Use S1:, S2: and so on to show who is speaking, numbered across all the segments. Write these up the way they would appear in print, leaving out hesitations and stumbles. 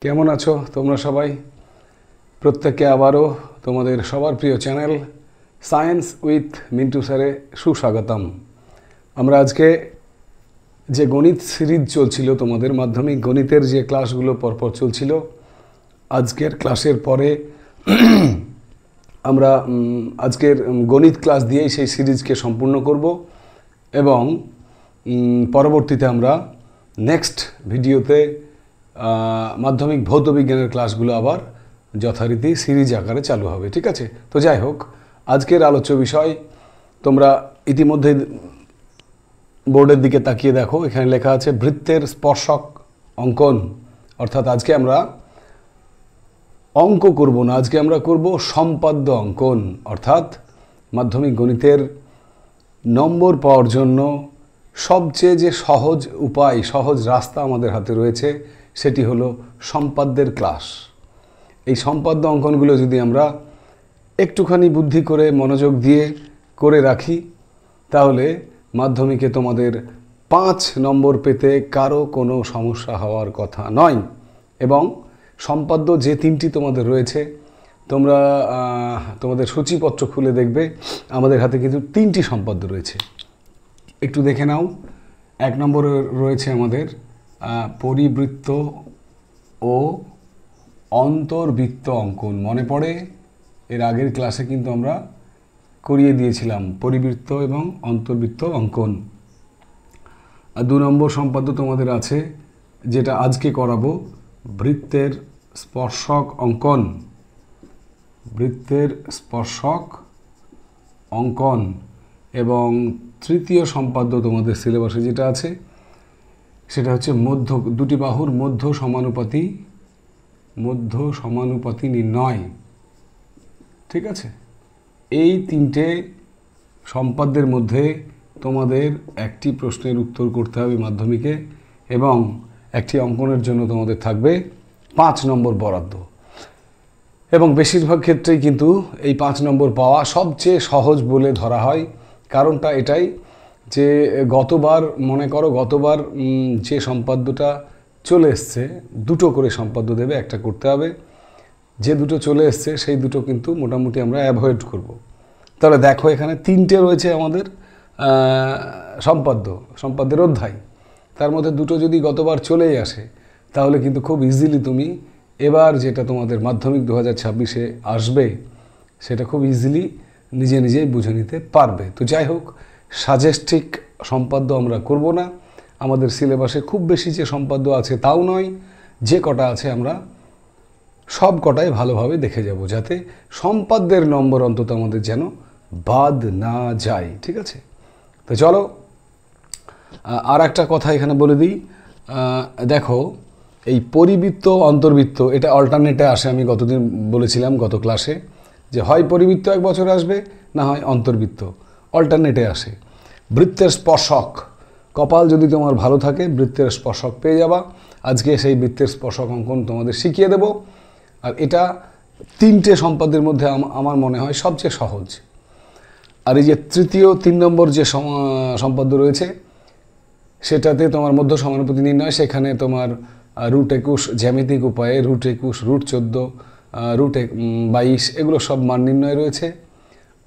S1: কেমন আছো তোমরা সবাই? প্রত্যেককে আবারও তোমাদের সবার প্রিয় চ্যানেল সায়েন্স উইথ মিন্টু স্যারে সুস্বাগতম। আমরা আজকে যে গণিত সিরিজ চলছিল, তোমাদের মাধ্যমিক গণিতের যে ক্লাসগুলো পরপর চলছিল, আজকের ক্লাসের পরে আমরা আজকের গণিত ক্লাস দিয়েই সেই সিরিজকে সম্পূর্ণ করব এবং পরবর্তীতে আমরা নেক্সট ভিডিওতে মাধ্যমিক ভৌত বিজ্ঞানের ক্লাসগুলো আবার যথারীতি সিরিজ আকারে চালু হবে। ঠিক আছে? তো যাই হোক, আজকের আলোচ্য বিষয় তোমরা ইতিমধ্যে বোর্ডের দিকে তাকিয়ে দেখো, এখানে লেখা আছে বৃত্তের স্পর্শক অঙ্কন। অর্থাৎ আজকে আমরা অঙ্ক করব না, আজকে আমরা করব সম্পাদ্য অঙ্কন। অর্থাৎ মাধ্যমিক গণিতের নম্বর পাওয়ার জন্য সবচেয়ে যে সহজ উপায়, সহজ রাস্তা আমাদের হাতে রয়েছে, সেটি হলো সম্পাদ্যের ক্লাস। এই সম্পাদ্য অঙ্কনগুলো যদি আমরা একটুখানি বুদ্ধি করে মনোযোগ দিয়ে করে রাখি, তাহলে মাধ্যমিকে তোমাদের 5 নম্বর পেতে কারো কোনো সমস্যা হওয়ার কথা নয়। এবং সম্পাদ্য যে 3টি তোমাদের রয়েছে, তোমরা তোমাদের সূচিপত্র খুলে দেখবে আমাদের হাতে কিন্তু 3টি সম্পাদ্য রয়েছে। একটু দেখে নাও। 1 নম্বরে রয়েছে আমাদের পরিবৃত্ত ও অন্তর্বৃত্ত অঙ্কন। মনে পড়ে এর আগের ক্লাসে কিন্তু আমরা করিয়ে দিয়েছিলাম পরিবৃত্ত এবং অন্তর্বৃত্ত অঙ্কন। 2 নম্বর সম্পাদ্য তোমাদের আছে, যেটা আজকে করাবো, বৃত্তের স্পর্শক অঙ্কন। বৃত্তের স্পর্শক অঙ্কন। এবং 3য় সম্পাদ্য তোমাদের সিলেবাসে যেটা আছে, সেটা হচ্ছে দুটি বাহুর মধ্য সমানুপাতি নির্ণয়। ঠিক আছে? এই 3টে সম্পাদ্যের মধ্যে তোমাদের একটি প্রশ্নের উত্তর করতে হবে মাধ্যমিকে, এবং একটি অঙ্কনের জন্য তোমাদের থাকবে 5 নম্বর বরাদ্দ। এবং বেশিরভাগ ক্ষেত্রেই কিন্তু এই 5 নম্বর পাওয়া সবচেয়ে সহজ বলে ধরা হয়। কারণটা এটাই যে গতবার যে সম্পাদ্যটা চলে এসছে, 2টো করে সম্পাদ্য দেবে, একটা করতে হবে। যে 2টো চলে এসছে সেই 2টো কিন্তু মোটামুটি আমরা অ্যাভয়েড করব। তাহলে দেখো, এখানে 3টে রয়েছে আমাদের সম্পাদ্যের অধ্যায়। তার মধ্যে 2টো যদি গতবার চলেই আসে, তাহলে কিন্তু খুব ইজিলি তুমি এবার যেটা তোমাদের মাধ্যমিক 2026-এ আসবে, সেটা খুব ইজিলি নিজেই বুঝে নিতে পারবে। তো যাই হোক, সাজেস্টিক সম্পাদ্য আমরা করব না। আমাদের সিলেবাসে খুব বেশি যে সম্পাদ্য আছে তাও নয়, যে কটা আছে আমরা সব কটাই ভালোভাবে দেখে যাব, যাতে সম্পাদ্যের নম্বর অন্তত আমাদের যেন বাদ না যায়। ঠিক আছে? তো চলো, আর একটা কথা এখানে বলে দিই। দেখো, এই পরিবৃত্ত অন্তর্বৃত্ত এটা অল্টারনেটে আসে। আমি গতদিন বলেছিলাম গত ক্লাসে যে হয় পরিবৃত্ত 1 বছর আসবে, না হয় অন্তর্বৃত্ত, অল্টারনেটে আসে। বৃত্তের স্পর্শক, কপাল যদি তোমার ভালো থাকে বৃত্তের স্পর্শক পেয়ে যাবা। আজকে সেই বৃত্তের স্পর্শক অঙ্কন তোমাদের শিখিয়ে দেব। আর এটা 3টে সম্পাদ্যের মধ্যে আমার মনে হয় সবচেয়ে সহজ। আর এই যে 3 নম্বর যে সম্পাদ্য রয়েছে, সেটাতে তোমার মধ্য সমানুপাতি নির্ণয়। সেখানে তোমার √21 জ্যামিতিক উপায়ে, √21, √14, √22 এগুলো সব মান নির্ণয় রয়েছে।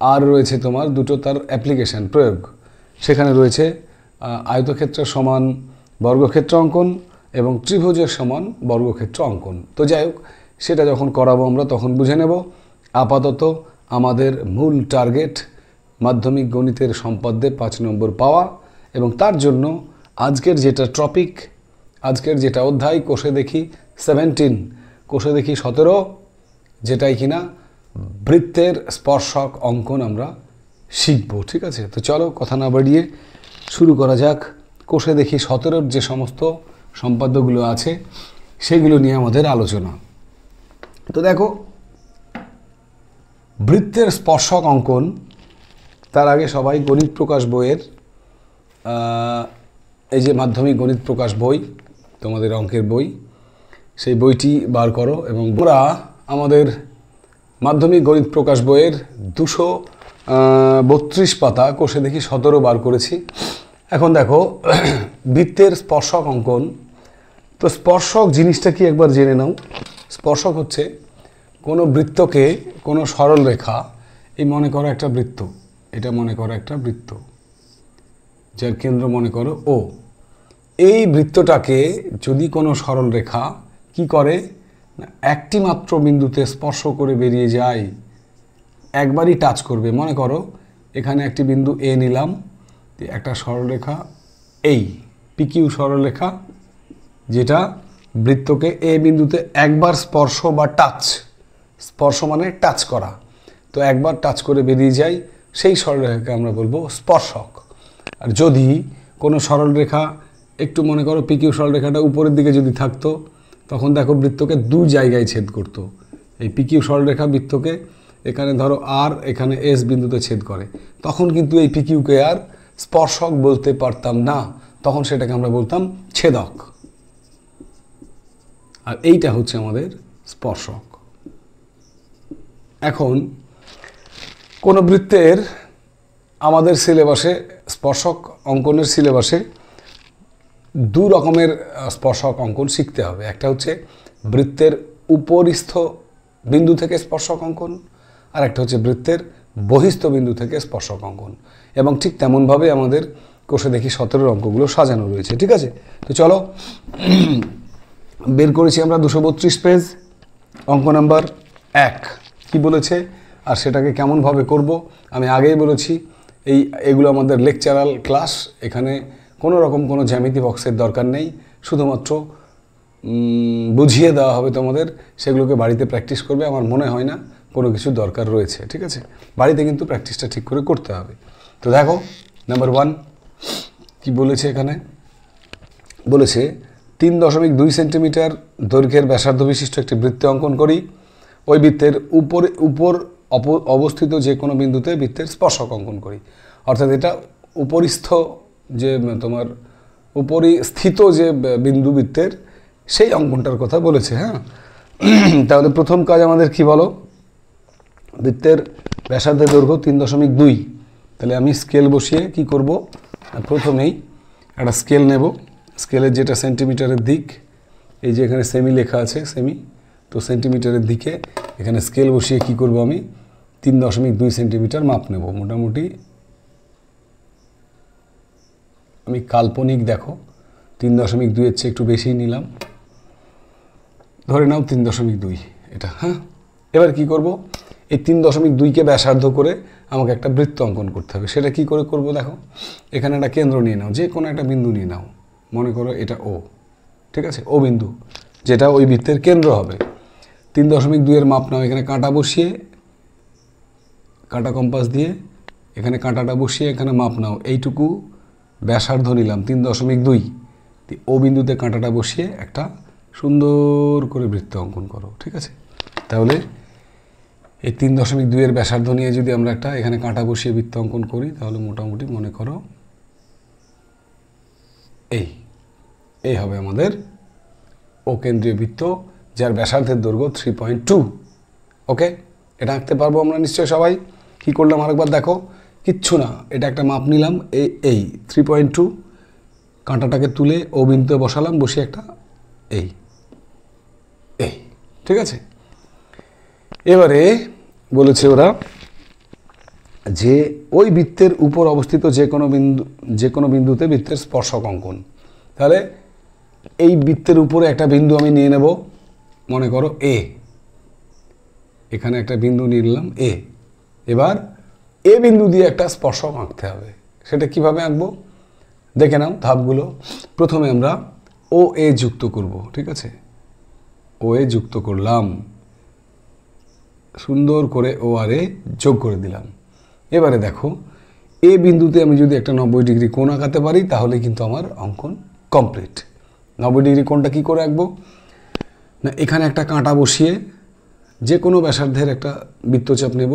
S1: আর রয়েছে তোমার 2টো তার অ্যাপ্লিকেশান, প্রয়োগ। সেখানে রয়েছে আয়তক্ষেত্রের সমান বর্গক্ষেত্র অঙ্কন এবং ত্রিভুজের সমান বর্গক্ষেত্র অঙ্কন। তো যাই হোক, সেটা যখন করাবো আমরা তখন বুঝে নেব। আপাতত আমাদের মূল টার্গেট মাধ্যমিক গণিতের সম্পাদ্যে 5 নম্বর পাওয়া। এবং তার জন্য আজকের যেটা টপিক, আজকের যেটা অধ্যায়, কোষে দেখি 17, কোষে দেখি 17, যেটাই কিনা বৃত্তের স্পর্শক অঙ্কন আমরা শিখব। ঠিক আছে? তো চলো, কথা না বাড়িয়ে শুরু করা যাক। কোষে দেখি 17-র যে সমস্ত সম্পাদ্যগুলো আছে, সেগুলো নিয়ে আমাদের আলোচনা। তো দেখো, বৃত্তের স্পর্শক অঙ্কন, তার আগে সবাই গণিত প্রকাশ বইয়ের এই যে মাধ্যমিক গণিত প্রকাশ বই, তোমাদের অঙ্কের বই, সেই বইটি বার করো। এবং আমরা আমাদের মাধ্যমিক গণিত প্রকাশ বইয়ের 232 পাতা কোষে দেখি 17 বার করেছি। এখন দেখো, বৃত্তের স্পর্শক অঙ্কন, তো স্পর্শক জিনিসটা কি একবার জেনে নাও। স্পর্শক হচ্ছে কোনো বৃত্তকে, কোনো সরল রেখা, এই মনে করো একটা বৃত্ত, এটা মনে করো একটা বৃত্ত যার কেন্দ্র মনে করো ও, এই বৃত্তটাকে যদি কোনো সরল রেখা কি করে, একটি মাত্র বিন্দুতে স্পর্শ করে বেরিয়ে যায়, একবারই টাচ করবে। মনে করো এখানে একটি বিন্দু এ নিলাম, একটা সরলরেখা এই পিকিউ সরলরেখা, যেটা বৃত্তকে এ বিন্দুতে একবার স্পর্শ বা টাচ, স্পর্শ মানে টাচ করা, তো একবার টাচ করে বেরিয়ে যায়, সেই সরলরেখাকে আমরা বলবো স্পর্শক। আর যদি কোনো সরলরেখা একটু মনে করো পিকিউ সরলরেখাটা উপরের দিকে যদি থাকতো, তখন দেখো বৃত্তকে দু জায়গায় ছেদ করতো। এই পিকিউ সরলরেখা বৃত্তকে এখানে ধরো আর এখানে এস বিন্দুতে ছেদ করে, তখন কিন্তু এই পিকিউকে আর স্পর্শক বলতে পারতাম না, তখন সেটাকে আমরা বলতাম ছেদক। আর এইটা হচ্ছে আমাদের স্পর্শক। এখন কোন বৃত্তের আমাদের সিলেবাসে, স্পর্শক অঙ্কনের সিলেবাসে দু রকমের স্পর্শক অঙ্কন শিখতে হবে। একটা হচ্ছে বৃত্তের উপরিস্থ বিন্দু থেকে স্পর্শক অঙ্কন, আর একটা হচ্ছে বৃত্তের বহিস্থ বিন্দু থেকে স্পর্শক অঙ্কন। এবং ঠিক তেমনভাবে আমাদের কোষে দেখি 17 অঙ্কগুলো সাজানো রয়েছে। ঠিক আছে, তো চলো বের করেছি আমরা 232 পেজ, অঙ্ক নাম্বার 1 কি বলেছে আর সেটাকে কেমনভাবে করব আমি আগেই বলেছি। এগুলো আমাদের লেকচারাল ক্লাস, এখানে কোনো রকম কোনো জ্যামিতি বক্সের দরকার নেই, শুধুমাত্র বুঝিয়ে দেওয়া হবে তোমাদের, সেগুলোকে বাড়িতে প্র্যাকটিস করবে। আমার মনে হয় না কোনো কিছু দরকার রয়েছে। ঠিক আছে, বাড়িতে কিন্তু প্র্যাকটিসটা ঠিক করে করতে হবে। তো দেখো নাম্বার 1 কি বলেছে, এখানে বলেছে 3.2 সেন্টিমিটার দৈর্ঘ্যের ব্যাসার্ধ বিশিষ্ট একটি বৃত্ত অঙ্কন করি। ওই বৃত্তের উপর অবস্থিত যে কোনো বিন্দুতে বৃত্তের স্পর্শক অঙ্কন করি। অর্থাৎ এটা উপরিস্থ যে তোমার উপরিস্থিত যে বিন্দু বৃত্তের, সেই অঙ্কনটার কথা বলেছে। হ্যাঁ, তাহলে প্রথম কাজ আমাদের কি বলো, বৃত্তের ব্যাসার্ধের দৈর্ঘ্য 3.2। তাহলে আমি স্কেল বসিয়ে কি করব, প্রথমেই একটা স্কেল নেব, স্কেলের যেটা সেন্টিমিটারের দিক, এই যে এখানে সেমি লেখা আছে, সেমি, তো সেন্টিমিটারের দিকে এখানে স্কেল বসিয়ে কি করব, আমি 3.2 সেন্টিমিটার মাপ নেব। মোটামুটি আমি কাল্পনিক, দেখো 3.2 এর চেয়ে একটু বেশি নিলাম, ধরে নাও 3.2 এটা। হ্যাঁ, এবার কি করব, এই 3.2কে ব্যাসার্ধ করে আমাকে একটা বৃত্ত অঙ্কন করতে হবে। সেটা কি করে করব, দেখো এখানে একটা কেন্দ্র নিয়ে নাও, যে কোনো একটা বিন্দু নিয়ে নাও, মনে করো এটা ও। ঠিক আছে, ও বিন্দু যেটা ওই বৃত্তের কেন্দ্র হবে। 3.2 এর মাপ নাও, এখানে কাঁটা বসিয়ে, কাঁটা কম্পাস দিয়ে এখানে কাঁটাটা বসিয়ে এখানে মাপ নাও, এইটুকু ব্যাসার্ধ নিলাম 3.2, ও বিন্দুতে কাঁটাটা বসিয়ে একটা সুন্দর করে বৃত্ত অঙ্কন করো। ঠিক আছে, তাহলে এই 3.2 এর ব্যাসার্ধ নিয়ে যদি আমরা একটা এখানে কাঁটা বসিয়ে বৃত্ত অঙ্কন করি, তাহলে মোটামুটি মনে করো এই হবে আমাদের ও কেন্দ্রীয় বৃত্ত, যার ব্যাসার্ধের দৈর্ঘ্য 3.2। ওকে, এটা আঁকতে পারবো আমরা নিশ্চয়ই সবাই। কি করলাম আরেকবার দেখো, কিচ্ছু না, এটা একটা মাপ নিলাম, এই 3.2, কাঁটাটাকে তুলে ও বিন্দুতে বসালাম, বসিয়ে একটা এই। ঠিক আছে, এবারে বলেছে ওরা যে ওই বৃত্তের উপর অবস্থিত যে কোনো বিন্দুতে বৃত্তের স্পর্শক অঙ্কন। তাহলে এই বৃত্তের উপরে একটা বিন্দু আমি নিয়ে নেব, মনে করো এ, এখানে একটা বিন্দু নিয়ে নিলাম এ। এবার এ বিন্দু দিয়ে একটা স্পর্শক আঁকতে হবে। সেটা কিভাবে আঁকবো দেখে নাও ধাপগুলো। প্রথমে আমরা ও এ যুক্ত করব। ঠিক আছে, ও এ যুক্ত করলাম, সুন্দর করে ও আর এ যোগ করে দিলাম। এবারে দেখো এ বিন্দুতে আমি যদি একটা 90 ডিগ্রি কোণ আঁকাতে পারি, তাহলে কিন্তু আমার অঙ্কন কমপ্লিট। 90 ডিগ্রি কোণটা কী করে আঁকবো না, এখানে একটা কাঁটা বসিয়ে যে কোনো ব্যাসার্ধের একটা বৃত্তচাপ নেব,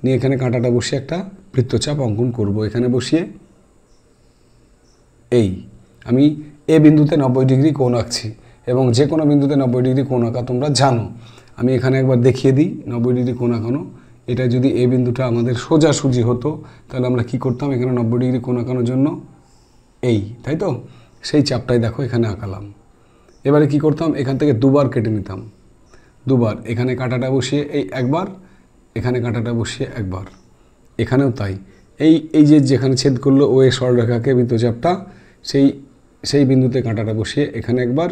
S1: নিয়ে এখানে কাঁটাটা বসিয়ে একটা বৃত্তচাপ অঙ্কন করব। এখানে বসিয়ে আমি এ বিন্দুতে 90 ডিগ্রি কোণ আঁকছি, এবং যে কোনো বিন্দুতে 90 ডিগ্রি কোণ আঁকা তোমরা জানো। আমি এখানে একবার দেখিয়ে দিই 90 ডিগ্রি কোণ আঁকানো। এটা যদি এ বিন্দুটা আমাদের সোজাসুজি হতো, তাহলে আমরা কি করতাম, এখানে 90 ডিগ্রি কোণ আঁকানোর জন্য তাই তো, সেই চাপটাই দেখো এখানে আঁকালাম। এবারে কি করতাম, এখান থেকে দুবার কেটে নিতাম, দুবার এখানে কাঁটাটা বসিয়ে এই একবার, এখানে কাঁটাটা বসিয়ে একবার, এখানেও তাই। এই যে যেখানে ছেদ করলো ও এ সরলরেখাকে বৃত্তচাপটা, সেই বিন্দুতে কাঁটাটা বসিয়ে এখানে একবার,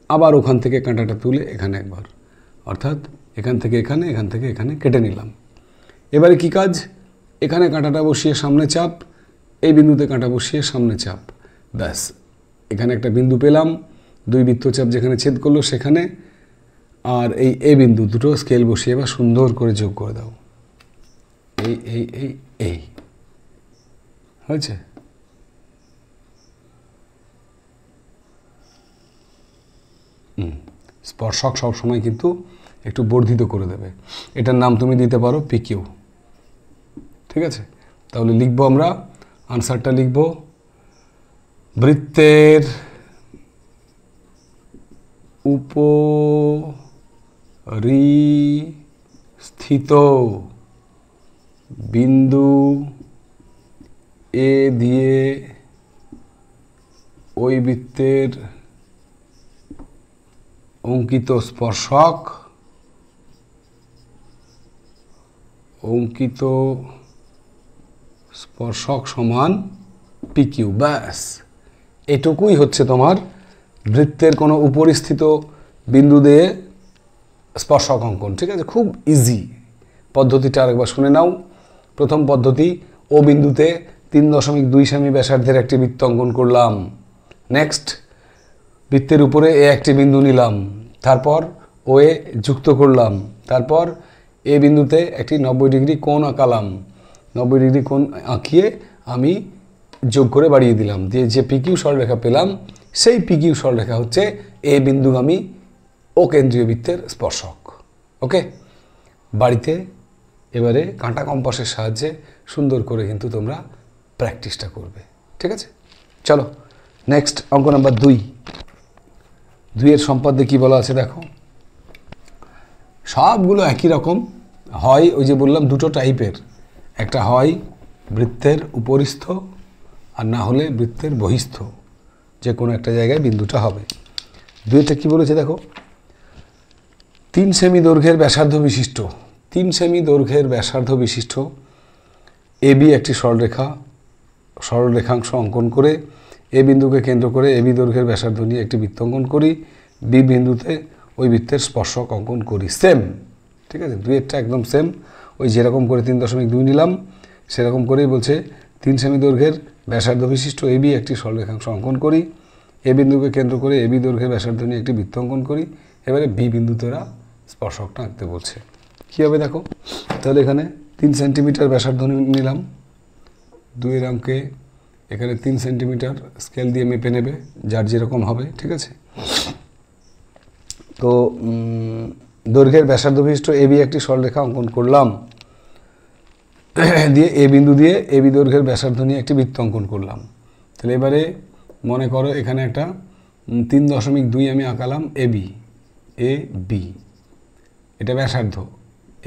S1: আবার ওখান থেকে কাঁটাটা তুলে এখানে একবার, অর্থাৎ এখান থেকে এখানে, এখান থেকে এখানে কেটে নিলাম। এবারে কি কাজ, এখানে কাঁটাটা বসিয়ে সামনে চাপ, এই বিন্দুতে কাঁটা বসিয়ে সামনে চাপ, ব্যাস এখানে একটা বিন্দু পেলাম, দুই বৃত্তচাপ যেখানে ছেদ করলো সেখানে, আর এই এ বিন্দু দুটো স্কেল বসিয়ে এবার সুন্দর করে যোগ করে দাও, এই হয়েছে। স্পর্শক সবসময় কিন্তু একটু বর্ধিত করে দেবে। এটার নাম তুমি দিতে পারো পিকিউ, ঠিক আছে। তাহলে লিখবো আমরা, আনসারটা লিখব, বৃত্তের উপরিস্থিত বিন্দু এ দিয়ে ওই বৃত্তের অঙ্কিত স্পর্শক সমান পিকিউ, ব্যাস এটুকুই হচ্ছে তোমার বৃত্তের কোনো উপরিস্থিত বিন্দু দিয়ে স্পর্শক অঙ্কন, ঠিক আছে। খুব ইজি পদ্ধতিটা, আরেকবার শুনে নাও। প্রথম পদ্ধতি, ও বিন্দুতে 3.2 সেমি ব্যাসার্ধের একটি বৃত্ত অঙ্কন করলাম। নেক্সট, বৃত্তের উপরে এ একটি বিন্দু নিলাম, তারপর ও এ যুক্ত করলাম, তারপর এ বিন্দুতে একটি 90 ডিগ্রি কোণ আঁকালাম, 90 ডিগ্রি কোণ আঁকিয়ে আমি যোগ করে বাড়িয়ে দিলাম, দিয়ে যে পিকিউ সরলরেখা পেলাম সেই পিকিউ সরলরেখা হচ্ছে এ বিন্দুগামী ও কেন্দ্রীয় বৃত্তের স্পর্শক। ওকে, বাড়িতে এবারে কাঁটা কম্পাসের সাহায্যে সুন্দর করে কিন্তু তোমরা প্র্যাকটিসটা করবে, ঠিক আছে। চলো নেক্সট অঙ্ক নাম্বার 2। 2-এর সম্পাদ্যে কী বলা আছে দেখো, সবগুলো একই রকম হয়, ওই যে বললাম দুটো টাইপের, একটা হয় বৃত্তের উপরিস্থ আর না হলে বৃত্তের বহিস্থ, যে কোনো একটা জায়গায় বিন্দুটা হবে। 2-তে কী বলেছে দেখো, 3 সেমি দৈর্ঘ্যের ব্যাসার্ধ বিশিষ্ট, 3 সেমি দৈর্ঘ্যের ব্যাসার্ধ বিশিষ্ট এবি একটি সরলরেখাংশ অঙ্কন করে এ বিন্দুকে কেন্দ্র করে এবি দৈর্ঘ্যের ব্যাসার্ধ নিয়ে একটি বৃত্ত অঙ্কন করি, বি বিন্দুতে ওই বৃত্তের স্পর্শক অঙ্কন করি। সেম, ঠিক আছে, 2-এরটা একদম সেম, ওই যেরকম করে 3.2 নিলাম সেরকম করেই বলছে 3 সেমি দৈর্ঘ্যের ব্যাসার্ধ বিশিষ্ট এবি একটি সরলরেখাংশ অঙ্কন করি, এ বিন্দুকে কেন্দ্র করে এবি দৈর্ঘ্যের ব্যাসার্ধ নিয়ে একটি বৃত্ত অঙ্কন করি। এবারে বি বিন্দুতে ওরা স্পর্শকটা আঁকতে বলছে। কী হবে দেখো, তাহলে এখানে 3 সেন্টিমিটার ব্যাসার্ধ নিলাম, 2-এর অঙ্কে এখানে 3 সেন্টিমিটার স্কেল দিয়ে মেপে নেবে, যার যেরকম হবে, ঠিক আছে। তো দৈর্ঘ্যের ব্যাসার্ধ বিশিষ্ট এবি একটি সরলরেখা অঙ্কন করলাম, দিয়ে এ বিন্দু দিয়ে এবি দৈর্ঘ্যের ব্যাসার্ধ নিয়ে একটি বৃত্ত অঙ্কন করলাম। তাহলে এবারে মনে করো এখানে একটা 3.2 আমি আঁকালাম এবি, এ বি, এটা ব্যাসার্ধ,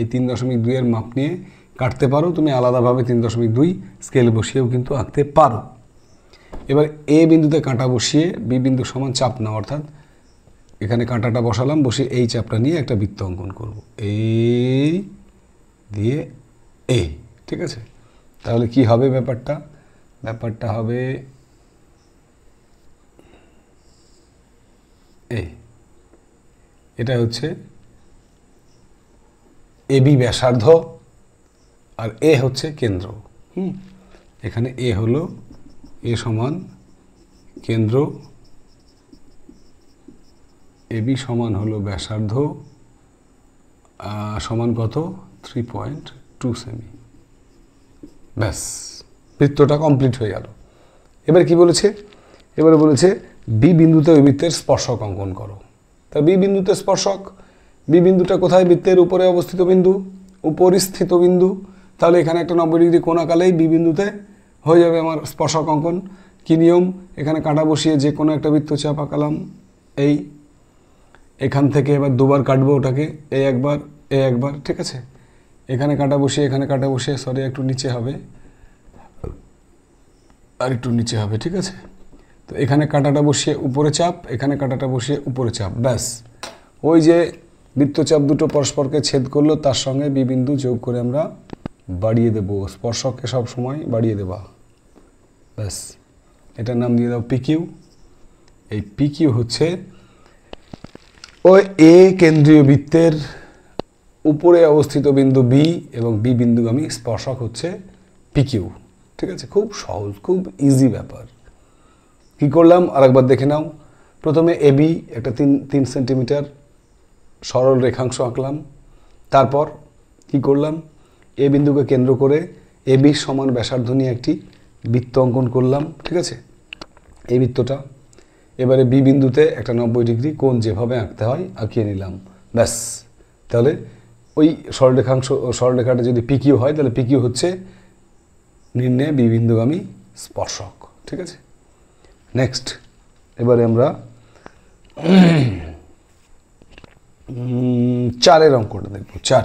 S1: এই 3.2-এর মাপ নিয়ে কাটতে পারো তুমি, আলাদাভাবে 3.2 স্কেল বসিয়েও কিন্তু আঁকতে পারো। এবার এ বিন্দুতে কাঁটা বসিয়ে বি বিন্দু সমান চাপ নাও, অর্থাৎ এখানে কাঁটাটা বসালাম, বসিয়ে এই চাপটা নিয়ে একটা বৃত্ত অঙ্কন করব, এই দিয়ে এ, ঠিক আছে। তাহলে কি হবে ব্যাপারটা হবে এটা হচ্ছে এবি ব্যাসার্ধ আর এ হচ্ছে কেন্দ্র। এখানে এ হলো, এ সমান কেন্দ্র, এবি সমান হলো ব্যাসার্ধ, সমান কত 3.2 সেমি, ব্যাস বৃত্তটা কমপ্লিট হয়ে গেল। এবার কি বলেছে, এবারে বলেছে বি বিন্দুতে ওই বৃত্তের স্পর্শক অঙ্কন করো। তা বি বিন্দুতে স্পর্শক, বি বিন্দুটা কোথায়, বৃত্তের উপরে অবস্থিত বিন্দু, উপরিস্থিত বিন্দু, তাহলে এখানে একটা 90 ডিগ্রি কোণ আঁকালেই বি বিন্দুতে হয়ে যাবে আমার স্পর্শক অঙ্কন। কী নিয়ম, এখানে কাঁটা বসিয়ে যে কোনো একটা বৃত্তচাপ আঁকালাম, এই এখান থেকে এবার দুবার কাটবো ওটাকে, এ একবার, ঠিক আছে। এখানে কাঁটা বসিয়ে সরি একটু নিচে হবে, আর একটু নিচে হবে, ঠিক আছে। তো এখানে কাঁটাটা বসিয়ে উপরে চাপ, এখানে কাঁটাটা বসিয়ে উপরে চাপ, ব্যাস। ওই যে বৃত্তচাপ দুটো পরস্পরকে ছেদ করলো তার সঙ্গে বি বিন্দু যোগ করে আমরা বাড়িয়ে দেব, স্পর্শককে সব সময় বাড়িয়ে দেবা, ব্যাস। এটার নাম দিয়ে দাও পিকিউ। এই পিকিউ হচ্ছে ওই এ কেন্দ্রীয় বৃত্তের উপরে অবস্থিত বিন্দু বি এবং বি বিন্দুগামী স্পর্শক হচ্ছে পিকিউ। ঠিক আছে, খুব সহজ, খুব ইজি ব্যাপার। কি করলাম আরেকবার দেখে নাও। প্রথমে এবি একটা 3 সেন্টিমিটার সরল রেখাংশ আঁকলাম। তারপর কি করলাম, এ বিন্দুকে কেন্দ্র করে এবি সমান ব্যাসার্ধ নিয়ে একটি বৃত্ত অঙ্কন করলাম। ঠিক আছে, এই বৃত্তটা এবারে বি বিন্দুতে একটা 90 ডিগ্রি কোণ যেভাবে আঁকতে হয় আঁকিয়ে নিলাম, ব্যাস। তাহলে ওই সরলরেখাটা যদি পিকিউ হয় তাহলে পিকিউ হচ্ছে নির্ণয় বি বিন্দুগামী স্পর্শক। ঠিক আছে, নেক্সট এবারে আমরা 4-এর অঙ্কটা দেখব। 4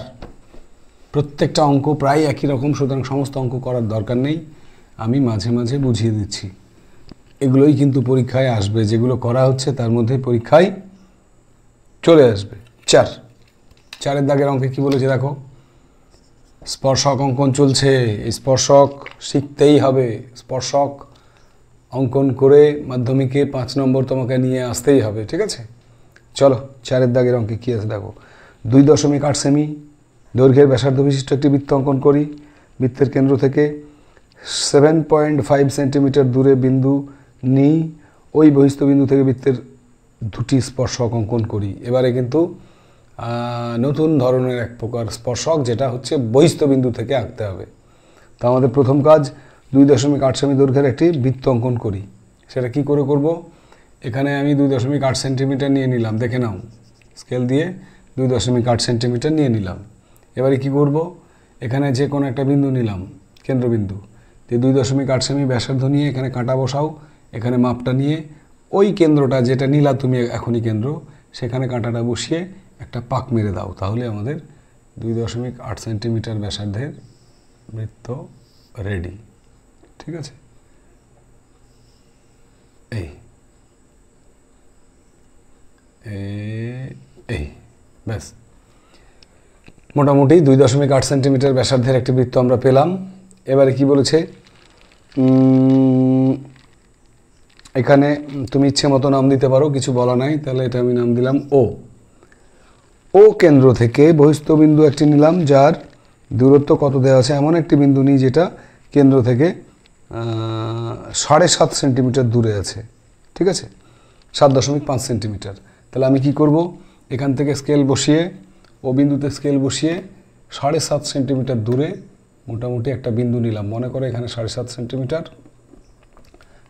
S1: প্রত্যেকটা অঙ্ক প্রায় একই রকম, সুতরাং সমস্ত অঙ্ক করার দরকার নেই, আমি মাঝে মাঝে বুঝিয়ে দিচ্ছি। এগুলোই কিন্তু পরীক্ষায় আসবে, যেগুলো করা হচ্ছে তার মধ্যে পরীক্ষায় চলে আসবে। 4-এর দাগের অঙ্কে কি বলেছে দেখো, স্পর্শক অঙ্কন চলছে। এই স্পর্শক শিখতেই হবে, স্পর্শক অঙ্কন করে মাধ্যমিকে 5 নম্বর তোমাকে নিয়ে আসতেই হবে। ঠিক আছে, চলো 4-এর দাগের অঙ্কে কী আছে দেখো। 2.8 সেমি দৈর্ঘ্যের ব্যাসার্ধ বিশিষ্ট একটি বৃত্ত অঙ্কন করি। বৃত্তের কেন্দ্র থেকে 7.5 সেন্টিমিটার দূরে বিন্দু নিই। ওই বহিস্থ বিন্দু থেকে বৃত্তের দুটি স্পর্শক অঙ্কন করি। এবারে কিন্তু নতুন ধরনের এক প্রকার স্পর্শক, যেটা হচ্ছে বহিস্থ বিন্দু থেকে আঁকতে হবে। তো আমাদের প্রথম কাজ 2.8 সেমি দৈর্ঘ্যের একটি বৃত্ত অঙ্কন করি। সেটা কি করে করব, এখানে আমি 2.8 সেন্টিমিটার নিয়ে নিলাম, দেখে নাও স্কেল দিয়ে 2.8 সেন্টিমিটার নিয়ে নিলাম। এবারে কি করব, এখানে যে কোনো একটা বিন্দু নিলাম, কেন্দ্রবিন্দু, 2.8 সেমি ব্যাসার্ধ নিয়ে এখানে কাঁটা বসাও, এখানে মাপটা নিয়ে ওই কেন্দ্রটা যেটা নিলা তুমি এখনই কেন্দ্র, সেখানে কাঁটাটা বসিয়ে একটা পাক মেরে দাও, তাহলে আমাদের 2.8 সেন্টিমিটার ব্যাসার্ধের বৃত্ত রেডি। ঠিক আছে, এই ব্যাস, মোটামুটি 2.8 সেন্টিমিটার ব্যাসার্ধের একটি বৃত্ত আমরা পেলাম। এবারে কি বলেছে, এখানে তুমি ইচ্ছে মতো নাম দিতে পারো, কিছু বলা নাই, তাহলে এটা আমি নাম দিলাম ও। ও কেন্দ্র থেকে বহিস্থ বিন্দু একটি নিলাম, যার দূরত্ব কত দেওয়া আছে, এমন একটি বিন্দু নিই যেটা কেন্দ্র থেকে 7.5 সেন্টিমিটার দূরে আছে। ঠিক আছে, 7.5 সেন্টিমিটার। তাহলে আমি কি করব, এখান থেকে স্কেল বসিয়ে ও বিন্দুতে স্কেল বসিয়ে 7.5 সেন্টিমিটার দূরে মোটামুটি একটা বিন্দু নিলাম। মনে করো এখানে 7.5 সেন্টিমিটার,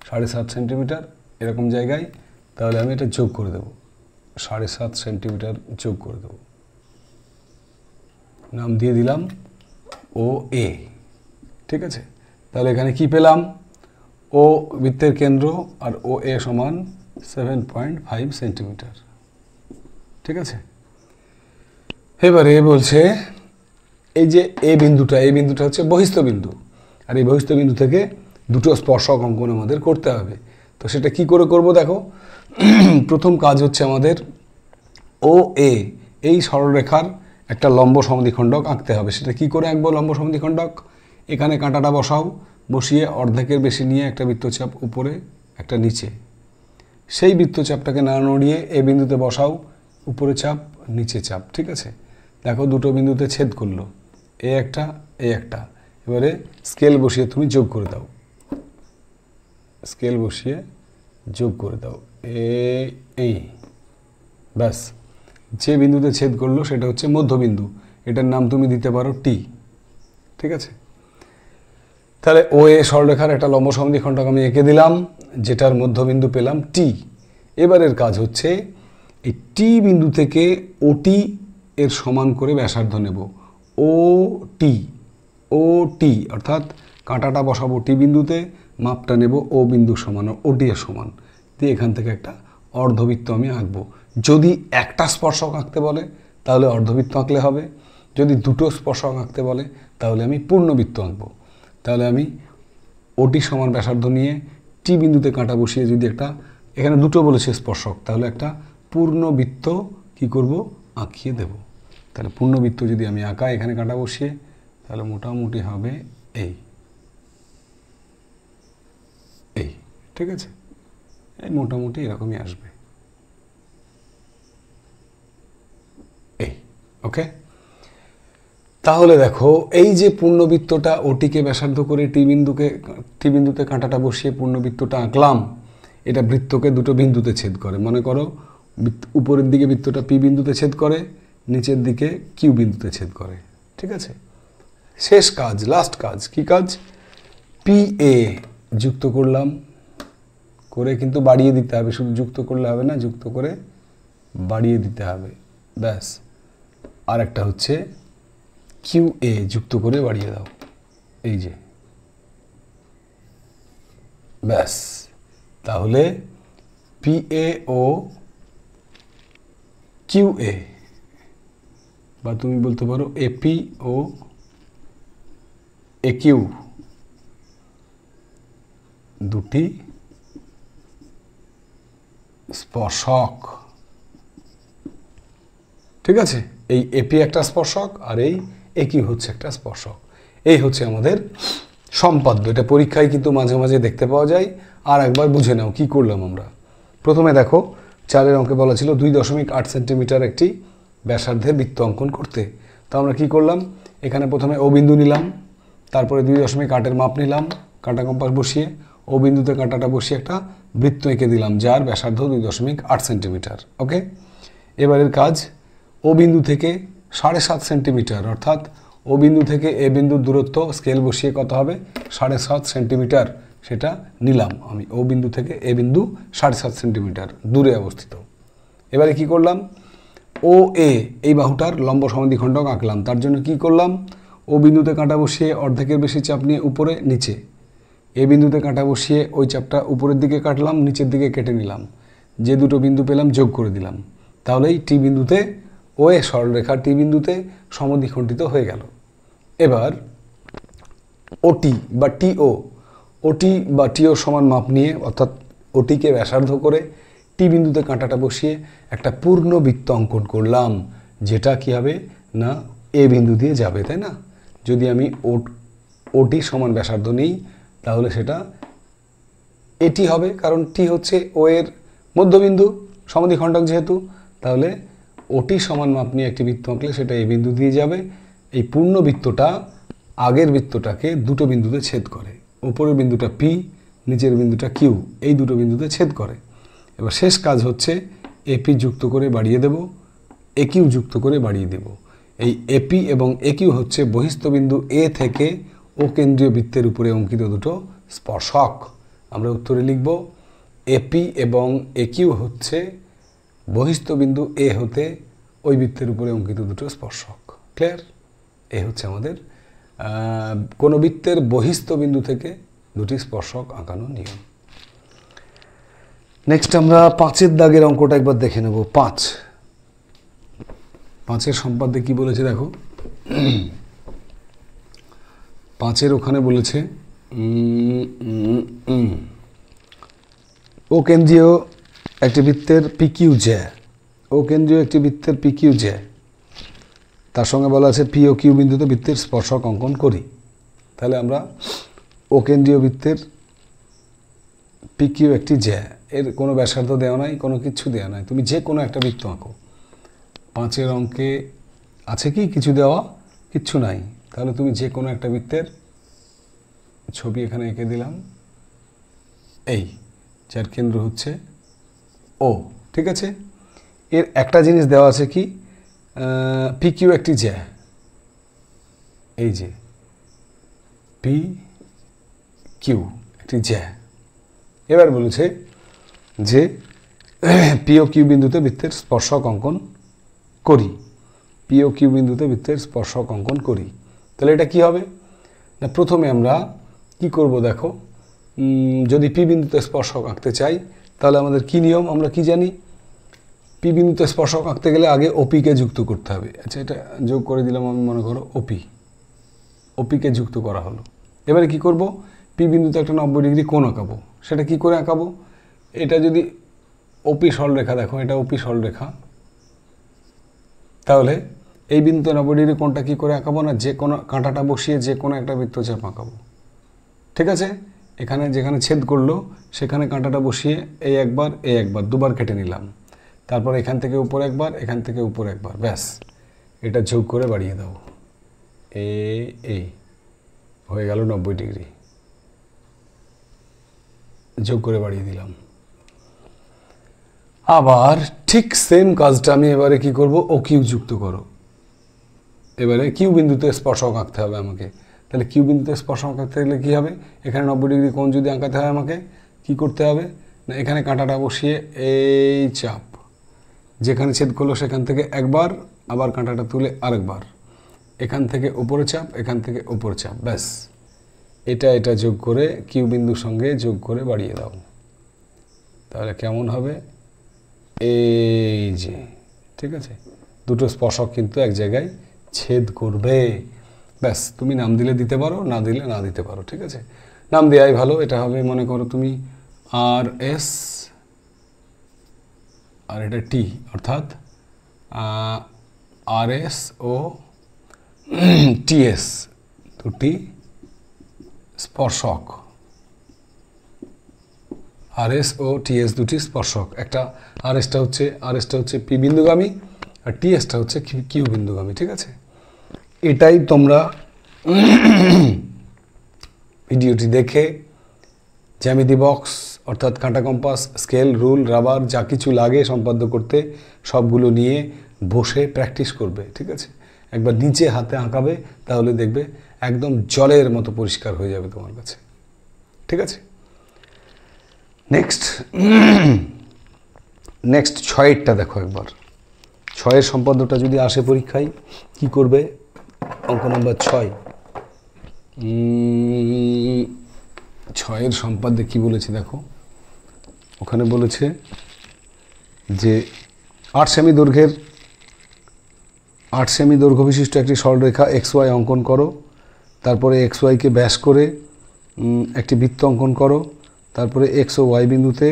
S1: 7.5 সেন্টিমিটার এরকম জায়গায়, তাহলে আমি এটা যোগ করে দেব, 7.5 সেন্টিমিটার যোগ করে দেব, নাম দিয়ে দিলাম ও এ। ঠিক আছে, তাহলে এখানে কি পেলাম, ও বৃত্তের কেন্দ্র আর ও এ সমান 7.5 সেন্টিমিটার। ঠিক আছে, এবারে বলছে এই যে এই বিন্দুটা হচ্ছে বহিস্থ বিন্দু, আর এই বহিস্থ বিন্দু থেকে দুটো স্পর্শক অঙ্কন আমাদের করতে হবে। তো সেটা কি করে করব দেখো, প্রথম কাজ হচ্ছে আমাদের ও এ এই সরলরেখার একটা লম্ব সমদ্বিখণ্ডক আঁকতে হবে। সেটা কি করে আঁকবো লম্ব সমদ্বিখণ্ডক, এখানে কাঁটাটা বসাও, বসিয়ে অর্ধেকের বেশি নিয়ে একটা বৃত্তচাপ উপরে একটা নিচে, সেই বৃত্তচাপটাকে না নড়িয়ে এ বিন্দুতে বসাও, উপরে চাপ নিচে চাপ। ঠিক আছে, দেখো দুটো বিন্দুতে ছেদ করলো, এ একটা এ একটা। এবারে স্কেল বসিয়ে তুমি যোগ করে দাও, স্কেল বসিয়ে যোগ করে দাও, এই ব্যাস। যে বিন্দুতে ছেদ করলো সেটা হচ্ছে মধ্যবিন্দু, এটার নাম তুমি দিতে পারো টি। ঠিক আছে, তাহলে ও এ সরলরেখার একটা লম্ব সমদ্বিখণ্ডক আমি এঁকে দিলাম, যেটার মধ্যবিন্দু পেলাম টি। এবারের কাজ হচ্ছে এই টি বিন্দু থেকে ওটি এর সমান করে ব্যাসার্ধ নেব, ও টি অর্থাৎ কাঁটাটা বসাবো টি বিন্দুতে, মাপটা নেব ও বিন্দুর সমান, ওটি এর সমান দিয়ে এখান থেকে একটা অর্ধবৃত্ত আমি আঁকবো। যদি একটা স্পর্শক আঁকতে বলে তাহলে অর্ধবৃত্ত আঁকলে হবে, যদি দুটো স্পর্শক আঁকতে বলে তাহলে আমি পূর্ণবৃত্ত আঁকবো। তাহলে আমি ওটি সমান ব্যাসার্ধ নিয়ে টি টি বিন্দুতে কাঁটা বসিয়ে যদি একটা, এখানে দুটো বলেছে স্পর্শক, তাহলে একটা পূর্ণবৃত্ত কি করব, আঁকিয়ে দেব। তাহলে পূর্ণবৃত্ত যদি আমি আঁকাই এখানে কাঁটা বসিয়ে, তাহলে মোটামুটি হবে এই এই, ঠিক আছে, এই মোটামুটি এরকমই আসবে এই, ওকে। তাহলে দেখো এই যে পূর্ণবৃত্তটা ওটিকে ব্যাসার্ধ করে টি বিন্দুতে কাঁটাটা বসিয়ে পূর্ণবৃত্তটা আঁকলাম, এটা বৃত্তকে দুটো বিন্দুতে ছেদ করে। মনে করো উপরের দিকে বৃত্তটা পি বিন্দুতে ছেদ করে, নিচের দিকে কিউ বিন্দুতে ছেদ করে, ঠিক আছে। শেষ কাজ, লাস্ট কাজ, কি কাজ, পি এ যুক্ত করলাম, করে কিন্তু বাড়িয়ে দিতে হবে, শুধু যুক্ত করলে হবে না, যুক্ত করে বাড়িয়ে দিতে হবে, ব্যাস। আর একটা হচ্ছে কিউ এ যুক্ত করে বাড়িয়ে দাও, এই যে, ব্যাস। তাহলে পি এ ও কিউ এ, বা তুমি বলতে পারো এপি ও এ কিউ, দুটি স্পর্শক, ঠিক আছে। এই এপি একটা স্পর্শক আর এই একিউ হচ্ছে একটা স্পর্শক। এই হচ্ছে আমাদের সম্পাদ্য। এটা পরীক্ষায় কিন্তু মাঝে মাঝে দেখতে পাওয়া যায়। আর একবার বুঝে নাও কি করলাম আমরা। প্রথমে দেখো 4 অঙ্কে বলা ছিল 2.8 সেন্টিমিটার একটি ব্যাসার্ধের বৃত্ত অঙ্কন করতে। তো আমরা কি করলাম, এখানে প্রথমে ও বিন্দু নিলাম, তারপরে 2.8 মাপ নিলাম, কাঁটা কম্পাস বসিয়ে ও বিন্দুতে কাঁটাটা বসিয়ে একটা বৃত্ত এঁকে দিলাম যার ব্যাসার্ধ 2.8 সেন্টিমিটার। ওকে, এবারের কাজ, ও বিন্দু থেকে 7.5 সেন্টিমিটার, অর্থাৎ ও বিন্দু থেকে এ বিন্দুর দূরত্ব স্কেল বসিয়ে কত হবে, 7.5 সেন্টিমিটার, সেটা নিলাম আমি। ও বিন্দু থেকে এ বিন্দু 7.5 সেন্টিমিটার দূরে অবস্থিত। এবারে কি করলাম, ও এ এই বাহুটার লম্ব সমদ্বিখণ্ডক আঁকলাম। তার জন্য কি করলাম, ও বিন্দুতে কাঁটা বসিয়ে অর্ধেকের বেশি চাপ নিয়ে উপরে নিচে, এ বিন্দুতে কাঁটা বসিয়ে ওই চাপটা উপরের দিকে কাটলাম, নিচের দিকে কেটে নিলাম, যে দুটো বিন্দু পেলাম যোগ করে দিলাম। তাহলেই টি বিন্দুতে ও এ সরলরেখা টি বিন্দুতে সমদ্বিখণ্ডিত হয়ে গেল। এবার ওটি বা টিও, ওটি বা টিও সমান মাপ নিয়ে, অর্থাৎ ওটিকে ব্যাসার্ধ করে টি বিন্দুতে কাঁটাটা বসিয়ে একটা পূর্ণ বৃত্ত অঙ্কন করলাম, যেটা কি হবে না এ বিন্দু দিয়ে যাবে, তাই না। যদি আমি ওটি সমান ব্যাসার্ধ নিই তাহলে সেটা এটি হবে, কারণ টি হচ্ছে ও এর মধ্যবিন্দু, সমদ্বিখণ্ডক যেহেতু। তাহলে ওটি সমান মাপ নিয়ে একটি বৃত্ত আঁকলে সেটা এ বিন্দু দিয়ে যাবে। এই পূর্ণ বৃত্তটা আগের বৃত্তটাকে দুটো বিন্দুতে ছেদ করে, উপরের বিন্দুটা পি, নিচের বিন্দুটা কিউ, এই দুটো বিন্দুতে ছেদ করে। এবার শেষ কাজ হচ্ছে এপি যুক্ত করে বাড়িয়ে দেব, একিউ যুক্ত করে বাড়িয়ে দেব। এই এপি এবং একিউ হচ্ছে বহিস্থ বিন্দু এ থেকে ও কেন্দ্রীয় বৃত্তের উপরে অঙ্কিত দুটো স্পর্শক। আমরা উত্তরে লিখব এপি এবং একিউ হচ্ছে বহিস্থ বিন্দু এ হতে ওই বৃত্তের উপরে অঙ্কিত দুটো স্পর্শক। ক্লিয়ার? এ হচ্ছে আমাদের কোনো বৃত্তের বহিস্থ বিন্দু থেকে দুটি স্পর্শক আঁকানো নিয়ম। নেক্সট আমরা 5 দাগের অঙ্কটা একবার দেখে নেব। 5 সম্পাদ্যে কি বলেছে দেখো। 5 ওখানে বলেছে ও কেন্দ্রীয় একটি বৃত্তের পিকিউ জ্যা, ও কেন্দ্রীয় একটি বৃত্তের পিকিউ জ্যা, তার সঙ্গে বলা আছে পি ও কিউ বিন্দুতে বৃত্তের স্পর্শক অঙ্কন করি। তাহলে আমরা ও কেন্দ্রীয় বৃত্তের পিকিউ একটি জ্যা, এর কোনো ব্যাসার্ধ দেওয়া নাই, কোনো কিচ্ছু দেওয়া নাই, তুমি যে কোনো একটা বৃত্ত আঁকো। 5 অঙ্কে আছে কি কিছু দেওয়া, কিচ্ছু নাই, তাহলে তুমি যে কোনো একটা বৃত্তের ছবি এখানে এঁকে দিলাম, এই যার কেন্দ্র হচ্ছে ও, ঠিক আছে। এর একটা জিনিস দেওয়া আছে কি, পি কিউ একটি জ্যা, এই যে পি কিউ একটি জ্যা। এবার বলেছে যে পি ও কিউ বিন্দুতে বৃত্তের স্পর্শক অঙ্কন করি, পি ও কিউ বিন্দুতে বৃত্তের স্পর্শক অঙ্কন করি। তাহলে এটা কি হবে না, প্রথমে আমরা কি করব দেখো, যদি পি বিন্দুতে স্পর্শক আঁকতে চাই তাহলে আমাদের কি নিয়ম, আমরা কি জানি, পি বিন্দুতে স্পর্শক আঁকতে গেলে আগে ওপিকে যুক্ত করতে হবে। আচ্ছা, এটা যোগ করে দিলাম আমি, মনে করো ওপিকে যুক্ত করা হলো। এবারে কি করব, পি বিন্দুতে একটা 90 ডিগ্রি কোণ আঁকাবো, সেটা কি করে আঁকাবো? এটা যদি ওপি সরলরেখা, দেখো এটা ওপি সরলরেখা, তাহলে এই বিন্দুতে 90 ডিগ্রি কোণটা কী করে আঁকাবো না, যে কোনো কাঁটাটা বসিয়ে যে কোনো একটা বৃত্তচাপ আঁকাবো। ঠিক আছে, এখানে যেখানে ছেদ করলো সেখানে কাঁটাটা বসিয়ে এই একবার দুবার কেটে নিলাম, তারপর এখান থেকে উপর একবার, এখান থেকে উপর একবার, ব্যাস এটা যোগ করে বাড়িয়ে দাও, এই হয়ে গেল 90 ডিগ্রি, যোগ করে বাড়িয়ে দিলাম। আবার ঠিক সেম কাজটা আমি এবারে কি করব, ও কিউ যুক্ত করো। এবারে কিউ বিন্দুতে স্পর্শক আঁকতে হবে আমাকে। তাহলে কিউ বিন্দুতে স্পর্শক আঁকতে গেলে কী হবে, এখানে 90 ডিগ্রি কোণ যদি আঁকাতে হয় আমাকে কি করতে হবে না, এখানে কাঁটাটা বসিয়ে এই চাপ, যেখানে ছেদ করলো সেখান থেকে একবার, আবার কাঁটাটা তুলে আরেকবার, এখান থেকে উপরে চাপ, এখান থেকে উপরে চাপ, ব্যাস এটা যোগ করে কিউ বিন্দুর সঙ্গে যোগ করে বাড়িয়ে দাও। তাহলে কেমন হবে, এই যে, ঠিক আছে, দুটো স্পর্শক কিন্তু এক জায়গায় ছেদ করবে। ব্যাস তুমি নাম দিলে দিতে পারো, না দিলে না দিতে পারো, ঠিক আছে, নাম দেওয়াই ভালো। এটা হবে মনে করো তুমি আর এস, আর এটা টি, অর্থাৎ আর এস ও টিএস দুটি স্পর্শক, আর এস ও টিএস দুটি স্পর্শক। একটা আর এসটা হচ্ছে পি বিন্দুগামী, আর টিএসটা হচ্ছে কিউ বিন্দুগামী। ঠিক আছে, এটাই তোমরা ভিডিওটি দেখে জ্যামিতি বক্স অর্থাৎ কাঁটা কম্পাস, স্কেল, রুল, রাবার যা কিছু লাগে সম্পাদ্য করতে সবগুলো নিয়ে বসে প্র্যাকটিস করবে। ঠিক আছে, একবার নিচে হাতে আঁকাবে, তাহলে দেখবে একদম জলের মতো পরিষ্কার হয়ে যাবে তোমার কাছে। ঠিক আছে, নেক্সট 6-এরটা দেখো একবার। 6-এর সম্পাদ্যটা যদি আসে পরীক্ষায় কি করবে, অঙ্ক নম্বর 6। 6-এর সম্পাদ্যে কি বলেছে দেখো, ওখানে বলেছে যে 8 সেমি দৈর্ঘ্য বিশিষ্ট একটি সরলরেখা XY অঙ্কন করো, তারপরে XYকে ব্যাস করে একটি বৃত্ত অঙ্কন করো, তারপরে X ও Y বিন্দুতে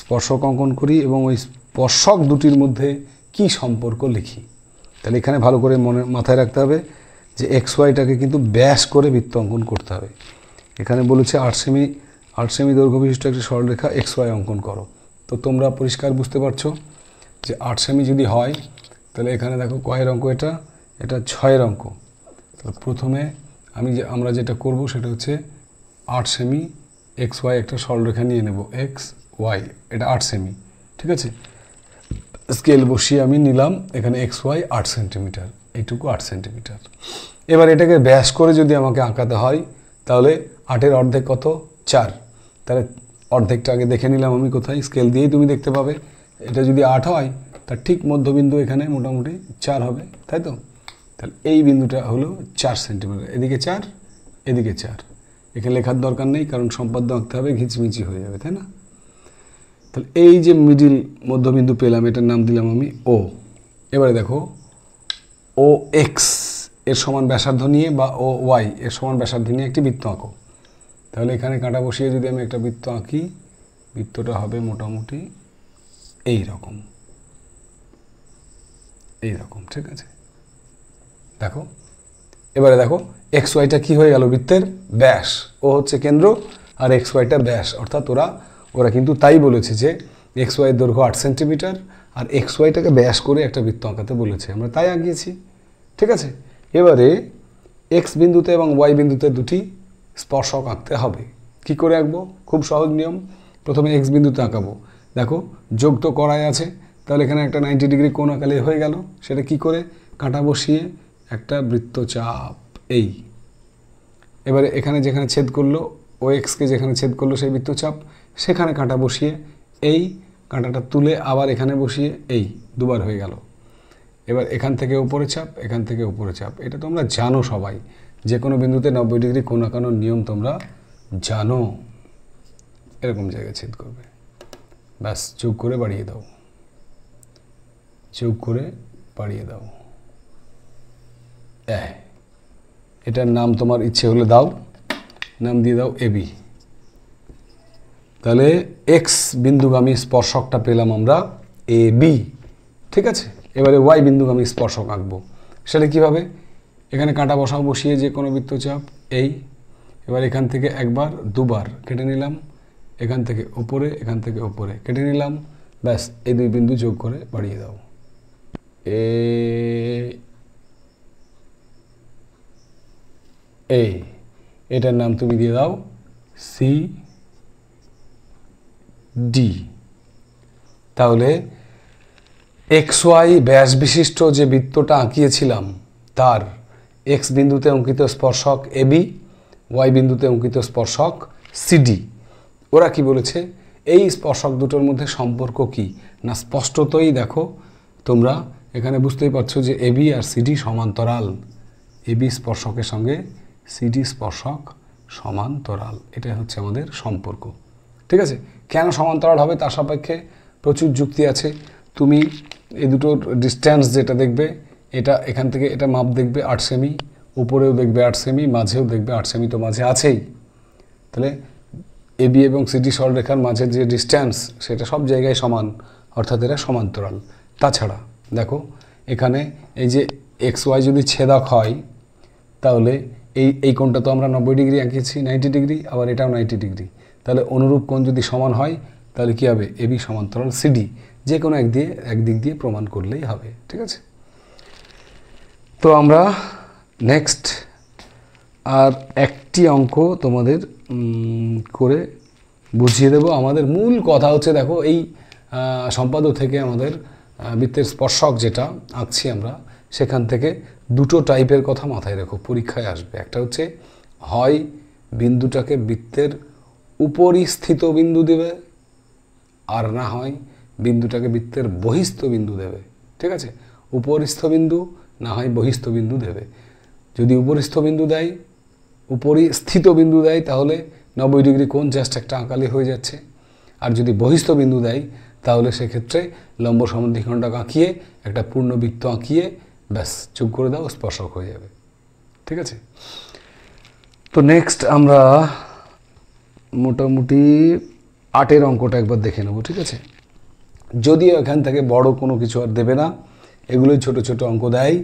S1: স্পর্শক অঙ্কন করি এবং ওই স্পর্শক দুটির মধ্যে কি সম্পর্ক লিখি। তাহলে এখানে ভালো করে মাথায় রাখতে হবে যে XYটাকে কিন্তু ব্যাস করে বৃত্ত অঙ্কন করতে হবে। এখানে বলেছে 8 সেমি দৈর্ঘ্য বিশিষ্ট একটি সরলরেখা XY অঙ্কন করো। তো তোমরা পরিষ্কার বুঝতে পারছো যে 8 সেমি যদি হয়, তাহলে এখানে দেখো কয়ের অঙ্ক, এটা 6-এর অঙ্ক। তো প্রথমে আমরা যেটা করব সেটা হচ্ছে 8 সেমি XY একটা সরলরেখা নিয়ে নেব, XY এটা 8 সেমি। ঠিক আছে, স্কেল বসিয়ে আমি নিলাম, এখানে XY 8 সেন্টিমিটার, এইটুকু 8 সেন্টিমিটার। এবার এটাকে ব্যাস করে যদি আমাকে আঁকাতে হয়, তাহলে 8-এর অর্ধেক কত, 4। তাহলে অর্ধেকটা আগে দেখে নিলাম আমি কোথায়, স্কেল দিয়েই তুমি দেখতে পাবে। এটা যদি 8 হয়, তার ঠিক মধ্যবিন্দু এখানে মোটামুটি 4 হবে, তাই তো? তাহলে এই বিন্দুটা হলো 4 সেন্টিমিটার, এদিকে 4, এদিকে 4। এখানে লেখার দরকার নেই, কারণ সম্পাদ্য আঁকতে হবে, ঘিচমিচি হয়ে যাবে, তাই না? তাহলে এই যে মিডিল মধ্যবিন্দু পেলাম, এটার নাম দিলাম আমি ও। এবারে দেখো ও এক্স এর সমান ব্যাসার্ধ নিয়ে বা ও ওয়াই এর সমান ব্যাসার্ধ নিয়ে একটি বৃত্ত আঁকো। তাহলে এখানে কাঁটা বসিয়ে যদি আমি একটা বৃত্ত আঁকি, বৃত্তটা হবে মোটামুটি এই রকম। ঠিক আছে, দেখো এবারে দেখো এক্স ওয়াইটা কী হয়ে গেল, বৃত্তের ব্যাস। ও হচ্ছে কেন্দ্র আর এক্স ওয়াইটা ব্যাস, অর্থাৎ ওরা কিন্তু তাই বলেছে যে এক্স ওয়াইয়ের দৈর্ঘ্য 8 সেন্টিমিটার আর এক্স ওয়াইটাকে ব্যাস করে একটা বৃত্ত আঁকাতে বলেছে, আমরা তাই আঁকিয়েছি। ঠিক আছে, এবারে এক্স বিন্দুতে এবং ওয়াই বিন্দুতে দুটি স্পর্শক আঁকতে হবে। কি করে আঁকবো, খুব সহজ নিয়ম। প্রথমে এক্স বিন্দুতে আঁকাবো, দেখো যোগ তো করাই আছে, তাহলে এখানে একটা 90 ডিগ্রি কোণ আঁকালে হয়ে গেল। সেটা কি করে, কাঁটা বসিয়ে একটা বৃত্তচাপ এই। এবারে এখানে যেখানে ছেদ করলো, ও এক্সকে যেখানে ছেদ করলো সেই বৃত্তচাপ, সেখানে কাঁটা বসিয়ে এই, কাঁটাটা তুলে আবার এখানে বসিয়ে এই, দুবার হয়ে গেল। এবার এখান থেকে উপরে চাপ, এখান থেকে উপরে চাপ, এটা তোমরা জানো সবাই, যে কোনো বিন্দুতে 90 ডিগ্রি কোণ আঁকানোর নিয়ম তোমরা জানো। এরকম জায়গায় ছেদ করবে, ব্যাস যোগ করে বাড়িয়ে দাও, এটার নাম তোমার ইচ্ছে হলে দাও, নাম দিয়ে দাও এবি। তাহলে এক্স বিন্দুগামী স্পর্শকটা পেলাম আমরা এ বি, ঠিক আছে। এবারে ওয়াই বিন্দুগামী স্পর্শক আঁকবো, সেটা কীভাবে? এখানে কাঁটা বসিয়ে যে কোনো বৃত্তচাপ এই, এবার এখান থেকে একবার দুবার কেটে নিলাম, এখান থেকে ওপরে কেটে নিলাম, ব্যাস এই দুই বিন্দু যোগ করে বাড়িয়ে দাও। এটার নাম তুমি দিয়ে দাও সি ডি। তাহলে এক্স ওয়াই ব্যাস বিশিষ্ট যে বৃত্তটা আঁকিয়েছিলাম তার এক্স বিন্দুতে অঙ্কিত স্পর্শক এবি, ওয়াই বিন্দুতে অঙ্কিত স্পর্শক সিডি। ওরা কি বলেছে? এই স্পর্শক দুটোর মধ্যে সম্পর্ক কি না, স্পষ্টতই দেখো তোমরা এখানে বুঝতেই পারছো যে এবি আর সিডি সমান্তরাল। এবি স্পর্শকের সঙ্গে সিডি স্পর্শক সমান্তরাল, এটা হচ্ছে আমাদের সম্পর্ক, ঠিক আছে। কেন সমান্তরাল হবে তার সাপেক্ষে প্রচুর যুক্তি আছে। তুমি এই দুটোর ডিস্ট্যান্স যেটা দেখবে, এটা এখান থেকে এটা মাপ দেখবে 8 সেমি, উপরেও দেখবে 8 সেমি, মাঝেও দেখবে 8 সেমি, তো মাঝে আছেই। তাহলে এবি এবং সিডি সরলরেখার মাঝের যে ডিস্ট্যান্স সেটা সব জায়গায় সমান, অর্থাৎ এরা সমান্তরাল। তাছাড়া দেখো এখানে এই যে এক্স ওয়াই যদি ছেদক হয় তাহলে এই কোণটা তো আমরা 90 ডিগ্রি আঁকিয়েছি, 90 ডিগ্রি, আবার এটাও 90 ডিগ্রি। তাহলে অনুরূপ কোণ যদি সমান হয় তাহলে কী হবে? এবি সমান্তরাল সিডি, যে কোনো একদিক দিয়ে প্রমাণ করলেই হবে, ঠিক আছে। তো আমরা নেক্সট আর একটি অঙ্ক তোমাদের করে বুঝিয়ে দেব। আমাদের মূল কথা হচ্ছে দেখো এই সম্পাদক থেকে আমাদের বৃত্তের স্পর্শক যেটা আঁকছি আমরা, সেখান থেকে দুটো টাইপের কথা মাথায় রেখো, পরীক্ষায় আসবে। একটা হচ্ছে হয় বিন্দুটাকে বৃত্তের উপরই স্থিত বিন্দু দেবে, আর না হয় বিন্দুটাকে বৃত্তের বহিস্থ বিন্দু দেবে, ঠিক আছে। উপরিস্থ বিন্দু না হয় বহিস্থ বিন্দু দেবে। যদি উপরিস্থ বিন্দু দেয়, উপরই স্থিত বিন্দু দেয়, তাহলে 90 ডিগ্রি কোণ জাস্ট একটা আঁকালে হয়ে যাচ্ছে। আর যদি বহিস্থ বিন্দু দেয় তাহলে সেক্ষেত্রে লম্ব সমদ্বিখণ্ডক আঁকিয়ে একটা পূর্ণ বৃত্ত আঁকিয়ে ব্যাস যোগ করে দাও, স্পর্শক হয়ে যাবে, ঠিক আছে। তো নেক্সট আমরা মোটামুটি 8 অঙ্কটা একবার দেখে নেব, ঠিক আছে। যদিও এখান থেকে বড় কোনো কিছু আর দেবে না, এগুলোই ছোট ছোট অঙ্ক দেয়,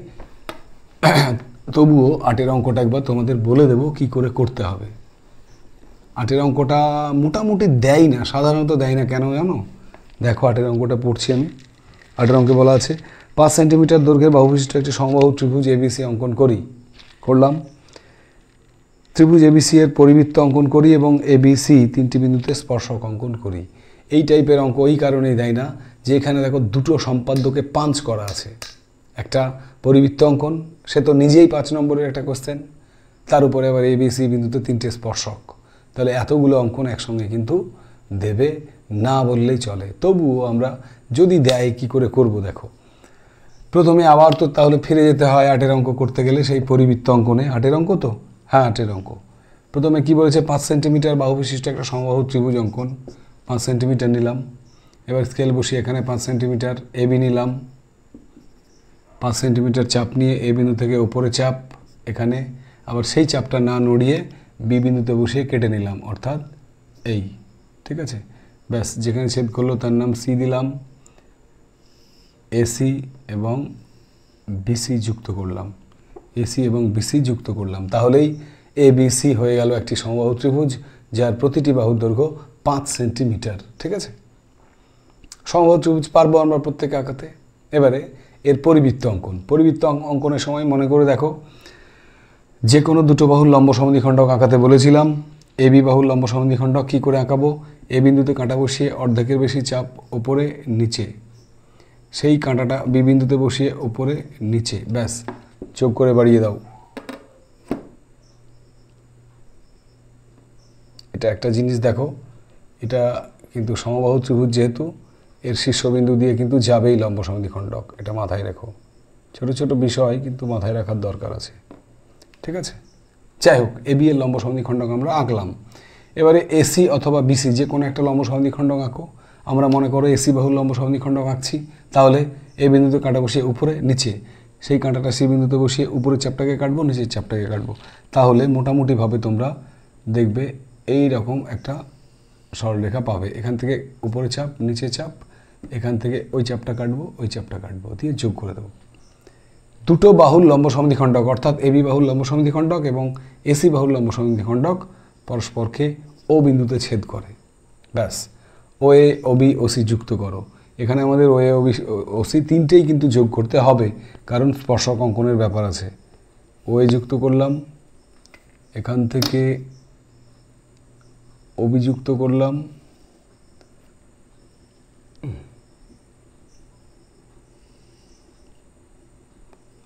S1: তবুও 8 অঙ্কটা একবার তোমাদের বলে দেব কি করে করতে হবে। 8 অঙ্কটা মোটামুটি দেয় না, সাধারণত দেয় না, কেন জানো? দেখো 8 অঙ্কটা পড়ছি আমি। 8 অঙ্কে বলা আছে 5 সেন্টিমিটার দৈর্ঘ্যের বাহুবিশিষ্ট একটি সমবাহু ত্রিভুজ এবিসি অঙ্কন করলাম। ত্রিভুজ এবিসি এর পরিবৃত্ত অঙ্কন করি এবং এবিসি 3টি বিন্দুতে স্পর্শক অঙ্কন করি। এই টাইপের অঙ্ক এই কারণেই দেয় না যে এখানে দেখো দুটো সম্পাদ্যকে পাঞ্চ করা আছে। একটা পরিবৃত্ত অঙ্কন, সে তো নিজেই 5 নম্বরের একটা কোশ্চেন, তার উপরে আবার এবিসি বিন্দুতে 3টে স্পর্শক। তাহলে এতগুলো অঙ্কন একসঙ্গে কিন্তু দেবে না বললেই চলে। তবুও আমরা যদি দেয় কি করে করব দেখো। প্রথমে আবার তো তাহলে ফিরে যেতে হয় 8 অঙ্ক করতে গেলে সেই পরিবৃত্ত অঙ্কনে। 8 অঙ্ক তো, হ্যাঁ 8 অঙ্ক। প্রথমে কি বলেছে? 5 সেন্টিমিটার বাহু বিশিষ্ট একটা সমবাহু ত্রিভুজ অঙ্কন। 5 সেন্টিমিটার নিলাম, এবার স্কেল বসিয়ে এখানে 5 সেন্টিমিটার এবি নিলাম। 5 সেন্টিমিটার চাপ নিয়ে এ বিন্দু থেকে উপরে চাপ, এখানে আবার সেই চাপটা না নড়িয়ে বি বিন্দুতে বসিয়ে কেটে নিলাম, অর্থাৎ এই, ঠিক আছে। ব্যাস যেখানে ছেদ করলো তার নাম সি দিলাম, এসি এবং বিসি যুক্ত করলাম, এসি এবং বিসি যুক্ত করলাম। তাহলেই এ বিসি হয়ে গেল একটি সমবাহু ত্রিভুজ যার প্রতিটি বাহুর দৈর্ঘ্য 5 সেন্টিমিটার, ঠিক আছে। সমবাহু ত্রিভুজ পারবো আমরা প্রত্যেকে আঁকাতে। এবারে এর পরিবৃত্ত অঙ্কন। পরিবৃত্ত অঙ্কনের সময় মনে করে দেখো, যে কোনো দুটো বাহুর লম্ব সমদ্বিখণ্ডক আঁকাতে বলেছিলাম। এবি বাহুর লম্ব সমদ্বিখণ্ডক কী করে আঁকাবো? এ বিন্দুতে কাঁটা বসিয়ে অর্ধেকের বেশি চাপ ওপরে নিচে, সেই কাঁটাটা বি বিন্দুতে বসিয়ে ওপরে নিচে, ব্যাস যোগ করে বাড়িয়ে দাও। এটা একটা জিনিস দেখো, এটা কিন্তু সমবাহু ত্রিভুজ যেহেতু, এর শীর্ষবিন্দু দিয়ে কিন্তু যাবেই লম্ব সমদ্বিখণ্ডক, এটা মাথায় রেখো। ছোট ছোট বিষয় কিন্তু মাথায় রাখার দরকার আছে, ঠিক আছে। যাই হোক, এবি এর লম্ব সমদ্বিখণ্ডক আমরা আঁকলাম। এবারে এসি অথবা বিসি যে কোনো একটা লম্ব সমদ্বিখণ্ডক আঁকো। আমরা মনে করো এসি বাহুর লম্ব সমদ্বিখণ্ডক আঁকছি, তাহলে এ বিন্দুতে কাঁটা বসিয়ে উপরে নিচে, সেই কাঁটাটা সি বিন্দুতে বসিয়ে উপরের চাপটাকে কাটবো, নিচের চাপটাকে কাটবো। তাহলে মোটামুটিভাবে তোমরা দেখবে এই রকম একটা সরলরেখা পাবে। এখান থেকে উপরে চাপ, নিচে চাপ, এখান থেকে ওই চাপটা কাটবো, ওই চাপটা কাটবো, দিয়ে যোগ করে দেবো। দুটো বাহুর লম্ব সমদ্বিখণ্ডক অর্থাৎ এবি বাহুর লম্ব সমদ্বিখণ্ডক এবং এসি বাহুর লম্ব সমদ্বিখণ্ডক পরস্পরকে ও বিন্দুতে ছেদ করে। ব্যাস, ও এ ও বি ও সি যুক্ত করো। এখানে আমাদের ও এ ও বি ও সি তিনটেই কিন্তু যোগ করতে হবে, কারণ স্পর্শক অঙ্কনের ব্যাপার আছে। ও এ যুক্ত করলাম, এখান থেকে ও বি যুক্ত করলাম,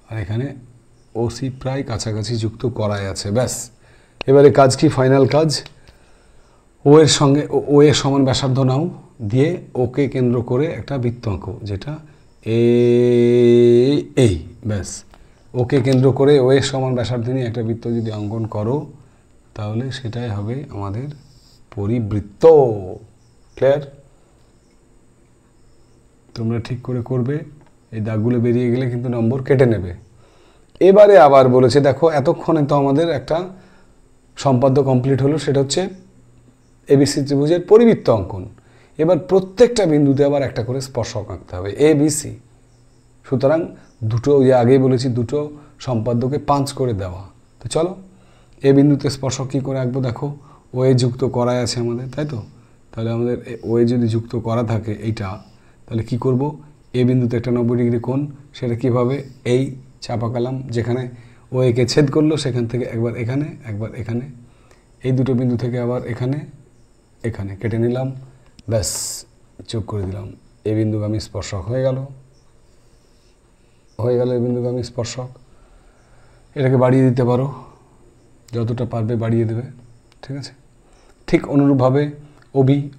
S1: আর এখানে ও সি প্রায় কাছাকাছি যুক্ত করাই আছে। ব্যাস, এবারে কাজ কি? ফাইনাল কাজ, ও এর সঙ্গে ও এর সমান ব্যাসার্ধ নাও, দিয়ে ওকে কেন্দ্র করে একটা বৃত্ত আঁকো, যেটা এই। ব্যাস, ওকে কেন্দ্র করে ও এর সমান ব্যাসার্ধ নিয়ে একটা বৃত্ত যদি অঙ্কন করো, তাহলে সেটাই হবে আমাদের পরিবৃত্ত। ক্লিয়ার? তোমরা ঠিক করে করবে, এই দাগগুলো বেরিয়ে গেলে কিন্তু নম্বর কেটে নেবে। এবারে আবার বলেছে, দেখো এতক্ষণে তো আমাদের একটা সম্পাদ্য কমপ্লিট হলো, সেটা হচ্ছে এবিসি ত্রিভুজের পরিবৃত্ত অঙ্কন। এবার প্রত্যেকটা বিন্দুতে আবার একটা করে স্পর্শক আঁকতে হবে, এ বি সি। সুতরাং দুটো, আগেই বলেছি, দুটো সম্পাদ্যকে 5 করে দেওয়া। তো চলো, এ বিন্দুতে স্পর্শক কী করে আঁকবো? দেখো, ও এ যুক্ত করাই আছে আমাদের, তাই তো? তাহলে আমাদের ও এ যদি যুক্ত করা থাকে এইটা, তাহলে কি করব? এ বিন্দুতে একটা 90 ডিগ্রি কোণ, সেটা কীভাবে? এই চাপা কালাম, যেখানে ও একে ছেদ করলো সেখান থেকে একবার এখানে, একবার এখানে, এই দুটো বিন্দু থেকে আবার এখানে, এখানে কেটে নিলাম। ব্যাস, যোগ করে দিলাম। এ বিন্দুগামী স্পর্শক হয়ে গেল, এই বিন্দুগামী স্পর্শক। এটাকে বাড়িয়ে দিতে পারো, যতটা পারবে বাড়িয়ে দেবে, ঠিক আছে? ঠিক অনুরূপভাবে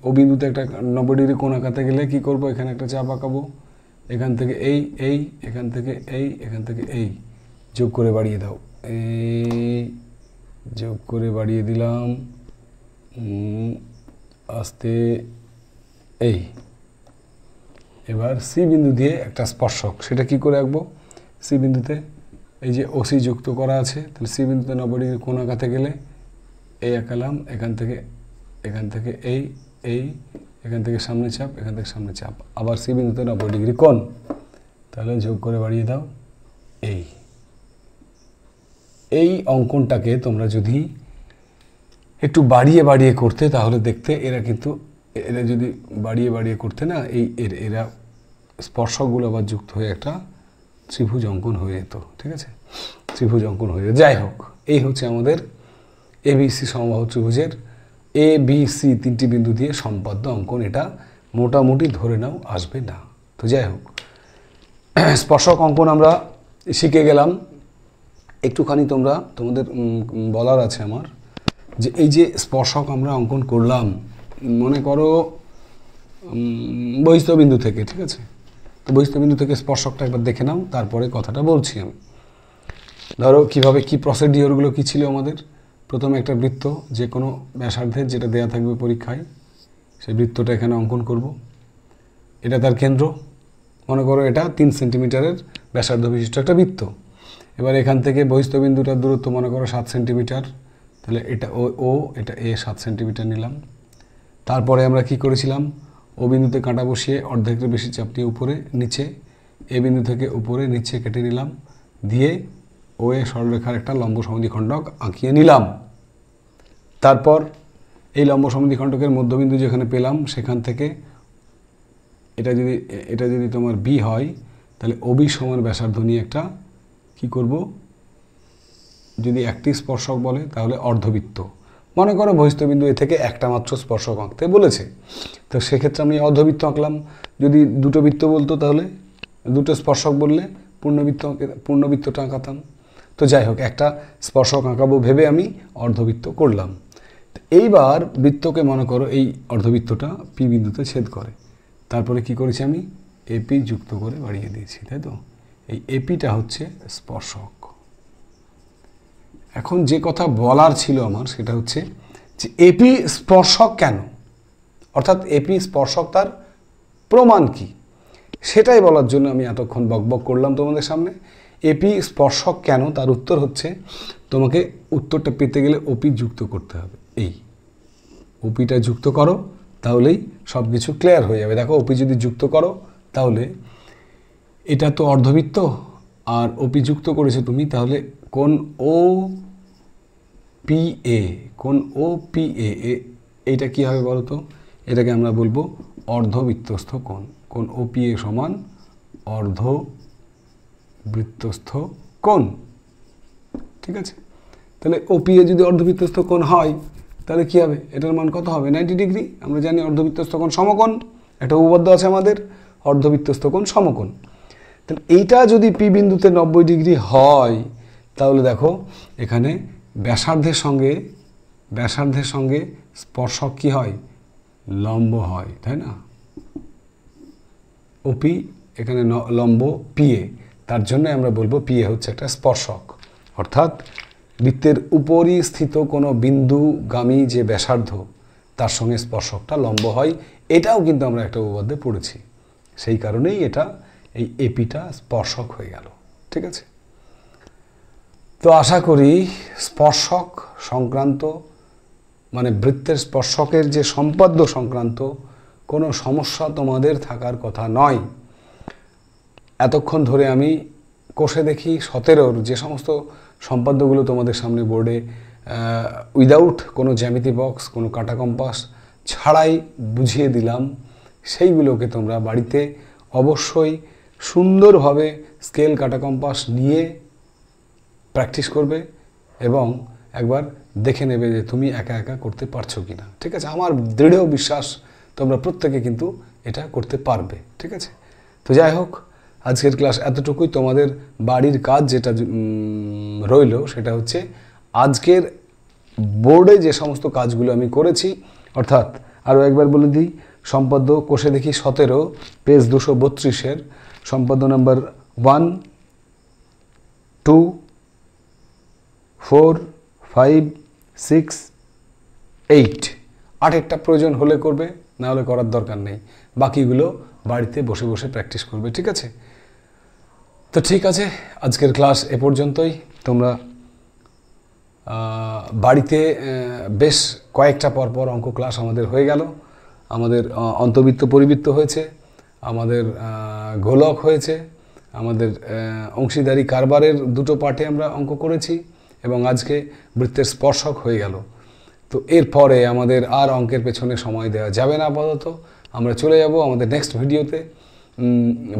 S1: ও বিন্দুতে একটা 90 ডিগ্রি কোণ আঁকাতে গেলে কী করবো? এখানে একটা চাপ আঁকাবো, এখান থেকে এই, এখান থেকে এই, এখান থেকে এই, যোগ করে বাড়িয়ে দাও। এই যোগ করে বাড়িয়ে দিলাম, আস্তে এই। এবার সি বিন্দু দিয়ে একটা স্পর্শক, সেটা কি করে আঁকবো? সি বিন্দুতে এই যে ওসি যুক্ত করা আছে, তাহলে সি বিন্দুতে 90 ডিগ্রি কোণ আঁকাতে গেলে এই আঁকালাম, এখান থেকে এই, এখান থেকে সামনে চাপ, এখান থেকে সামনে চাপ, আবার সি বিন্দুতে 90 ডিগ্রি কোণ, তাহলে যোগ করে বাড়িয়ে দাও। এই অঙ্কনটাকে তোমরা যদি একটু বাড়িয়ে বাড়িয়ে করতে, তাহলে দেখতে এরা যদি বাড়িয়ে বাড়িয়ে করতে না, এরা স্পর্শকগুলো আবার যুক্ত হয়ে একটা ত্রিভুজ অঙ্কন হয়ে যেত, ঠিক আছে? ত্রিভুজ অঙ্কন হয়ে যেত। যাই হোক, এই হচ্ছে আমাদের এবিসি সমবাহু ত্রিভুজের এ বি সি তিনটি বিন্দু দিয়ে সম্পাদ্য অঙ্কন। এটা মোটামুটি ধরে নাও আসবে না। তো যাই হোক, স্পর্শক অঙ্কন আমরা শিখে গেলাম। একটুখানি তোমাদের বলার আছে আমার, যে এই যে স্পর্শক আমরা অঙ্কন করলাম, মনে করো বহিস্থ বিন্দু থেকে, ঠিক আছে? তো বহিস্থ বিন্দু থেকে স্পর্শকটা একবার দেখে নাও, তারপরে কথাটা বলছি আমি। ধরো কীভাবে, কী প্রসিডিওরগুলো কী ছিল আমাদের। প্রথমে একটা বৃত্ত, যে কোনো ব্যাসার্ধের, যেটা দেয়া থাকবে পরীক্ষায়, সেই বৃত্তটা এখানে অঙ্কন করব। এটা তার কেন্দ্র, মনে করো এটা 3 সেন্টিমিটারের ব্যাসার্ধ বিশিষ্ট একটা বৃত্ত। এবার এখান থেকে বহিস্থ বিন্দুটার দূরত্ব মনে করো 7 সেন্টিমিটার, তাহলে এটা এটা এ 7 সেন্টিমিটার নিলাম। তারপরে আমরা কি করেছিলাম? ও বিন্দুতে কাঁটা বসিয়ে অর্ধেকের বেশি চাপ নিয়ে উপরে নিচে, এ বিন্দু থেকে উপরে নিচে কেটে নিলাম, দিয়ে ও এ সরলরেখার একটা লম্ব সমদ্বিখণ্ডক আঁকিয়ে নিলাম। তারপর এই লম্ব সমদ্বিখণ্ডকের মধ্যবিন্দু যেখানে পেলাম, সেখান থেকে এটা যদি তোমার বি হয়, তাহলে ওবি সমান ব্যাসার্ধ নিয়ে একটা কি করব? যদি একটি স্পর্শক বলে, তাহলে অর্ধবৃত্ত। মনে করো বহিস্থ বিন্দু এ থেকে একটা মাত্র স্পর্শক আঁকতে বলেছে, তো সেক্ষেত্রে আমি অর্ধবৃত্ত আঁকলাম। যদি দুটো বৃত্ত বলতো, তাহলে দুটো স্পর্শক বললে পূর্ণবৃত্তটা আঁকাতাম। তো যাই হোক, একটা স্পর্শক আঁকাবো ভেবে আমি অর্ধবৃত্ত করলাম। এইবার বৃত্তকে মনে করো এই অর্ধবৃত্তটা পি বিন্দুতে ছেদ করে, তারপরে কি করেছি আমি? এপি যুক্ত করে বাড়িয়ে দিয়েছি, তাই তো? এই এপিটা হচ্ছে স্পর্শক। এখন যে কথা বলার ছিল আমার, সেটা হচ্ছে যে এপি স্পর্শক কেন, অর্থাৎ এপি স্পর্শক তার প্রমাণ কি, সেটাই বলার জন্য আমি এতক্ষণ বকবক করলাম তোমাদের সামনে। এপি স্পর্শক কেন, তার উত্তর হচ্ছে, তোমাকে উত্তরটা পেতে গেলে ওপি যুক্ত করতে হবে। এই ওপিটা যুক্ত করো, তাহলেই সব কিছু ক্লিয়ার হয়ে যাবে। দেখো ওপি যদি যুক্ত করো তাহলে এটা তো অর্ধবৃত্ত, আর ওপি যুক্ত করেছো তুমি, তাহলে কোণ ও পি এ, কোণ ও পি এ, এইটা কী হবে বলো তো? এটাকে আমরা বলবো অর্ধবৃত্তস্থ কোণ। কোণ ও পি এ সমান অর্ধবৃত্তস্থ কোণ, ঠিক আছে? তাহলে ওপি এ যদি অর্ধবৃত্তস্থ কোণ হয় তাহলে কী হবে? এটার মান কত হবে? 90 ডিগ্রি। আমরা জানি অর্ধবৃত্তস্থ কোণ সমকোণ, একটা উপপাদ্য আছে আমাদের, অর্ধবৃত্তস্থ কোণ সমকোণ। তাহলে এইটা যদি পি বিন্দুতে 90 ডিগ্রি হয় তাহলে দেখো এখানে ব্যাসার্ধের সঙ্গে স্পর্শক কী হয়? লম্ব হয়, তাই না? ওপি এখানে লম্ব পিএ, তার জন্য আমরা বলবো পিএ হচ্ছে একটা স্পর্শক, অর্থাৎ বৃত্তের উপরই স্থিত কোনো বিন্দুগামী যে ব্যাসার্ধ তার সঙ্গে স্পর্শকটা লম্ব হয়। এটাও কিন্তু আমরা একটা উপপাদ্যে পড়েছি, সেই কারণেই এটা এই এপিটা স্পর্শক হয়ে গেল, ঠিক আছে? তো আশা করি স্পর্শক সংক্রান্ত, মানে বৃত্তের স্পর্শকের যে সম্পাদ্য সংক্রান্ত কোনো সমস্যা তোমাদের থাকার কথা নয়। এতক্ষণ ধরে আমি কষে দেখি 17 যে সমস্ত সম্পাদ্যগুলো তোমাদের সামনে বোর্ডে উইদাউট কোনো জ্যামিতি বক্স, কোনো কাটা কম্পাস ছাড়াই বুঝিয়ে দিলাম, সেইগুলোকে তোমরা বাড়িতে অবশ্যই সুন্দরভাবে স্কেল কাটা কম্পাস নিয়ে প্র্যাকটিস করবে এবং একবার দেখে নেবে যে তুমি একা একা করতে পারছো কি না, ঠিক আছে? আমার দৃঢ় বিশ্বাস তোমরা প্রত্যেকে কিন্তু এটা করতে পারবে, ঠিক আছে? তো যাই হোক, আজকের ক্লাস এতটুকুই। তোমাদের বাড়ির কাজ যেটা রইল সেটা হচ্ছে আজকের বোর্ডে যে সমস্ত কাজগুলো আমি করেছি, অর্থাৎ আরও একবার বলে দিই, সম্পাদ্য কোষে দেখি 17 পেজ 232-এর সম্পাদ্য নাম্বার 1, 2, 4, 5, 6, 8, 8-একটা প্রয়োজন হলে করবে, না হলে করার দরকার নেই। বাকিগুলো বাড়িতে বসে বসে প্র্যাকটিস করবে, ঠিক আছে? তো ঠিক আছে, আজকের ক্লাস এ পর্যন্তই। তোমরা বাড়িতে বেশ কয়েকটা পরপর অঙ্ক ক্লাস আমাদের হয়ে গেল। আমাদের অন্তবৃত্ত পরিবৃত্ত হয়েছে, আমাদের গোলক হয়েছে, আমাদের অংশীদারি কারবারের দুটো পার্টে আমরা অঙ্ক করেছি, এবং আজকে বৃত্তের স্পর্শক হয়ে গেল। তো এরপরে আমাদের আর অঙ্কের পেছনে সময় দেওয়া যাবে না আপাতত। আমরা চলে যাব আমাদের নেক্সট ভিডিওতে,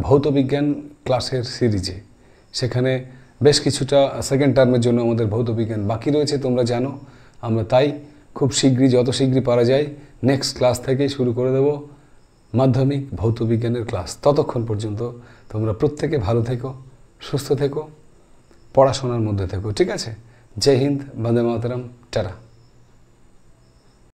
S1: ভৌতবিজ্ঞান ক্লাসের সিরিজে। সেখানে বেশ কিছুটা সেকেন্ড টার্মের জন্য আমাদের ভৌতবিজ্ঞান বাকি রয়েছে, তোমরা জানো। আমরা তাই খুব শীঘ্রই, যত শীঘ্রই পারা যায়, নেক্সট ক্লাস থেকেই শুরু করে দেব মাধ্যমিক ভৌতবিজ্ঞানের ক্লাস। ততক্ষণ পর্যন্ত তোমরা প্রত্যেকে ভালো থেকো, সুস্থ থেকো, পড়াশোনার মধ্যে থেকো, ঠিক আছে? জয় হিন্দ, বন্দে মাতরম, টাটা।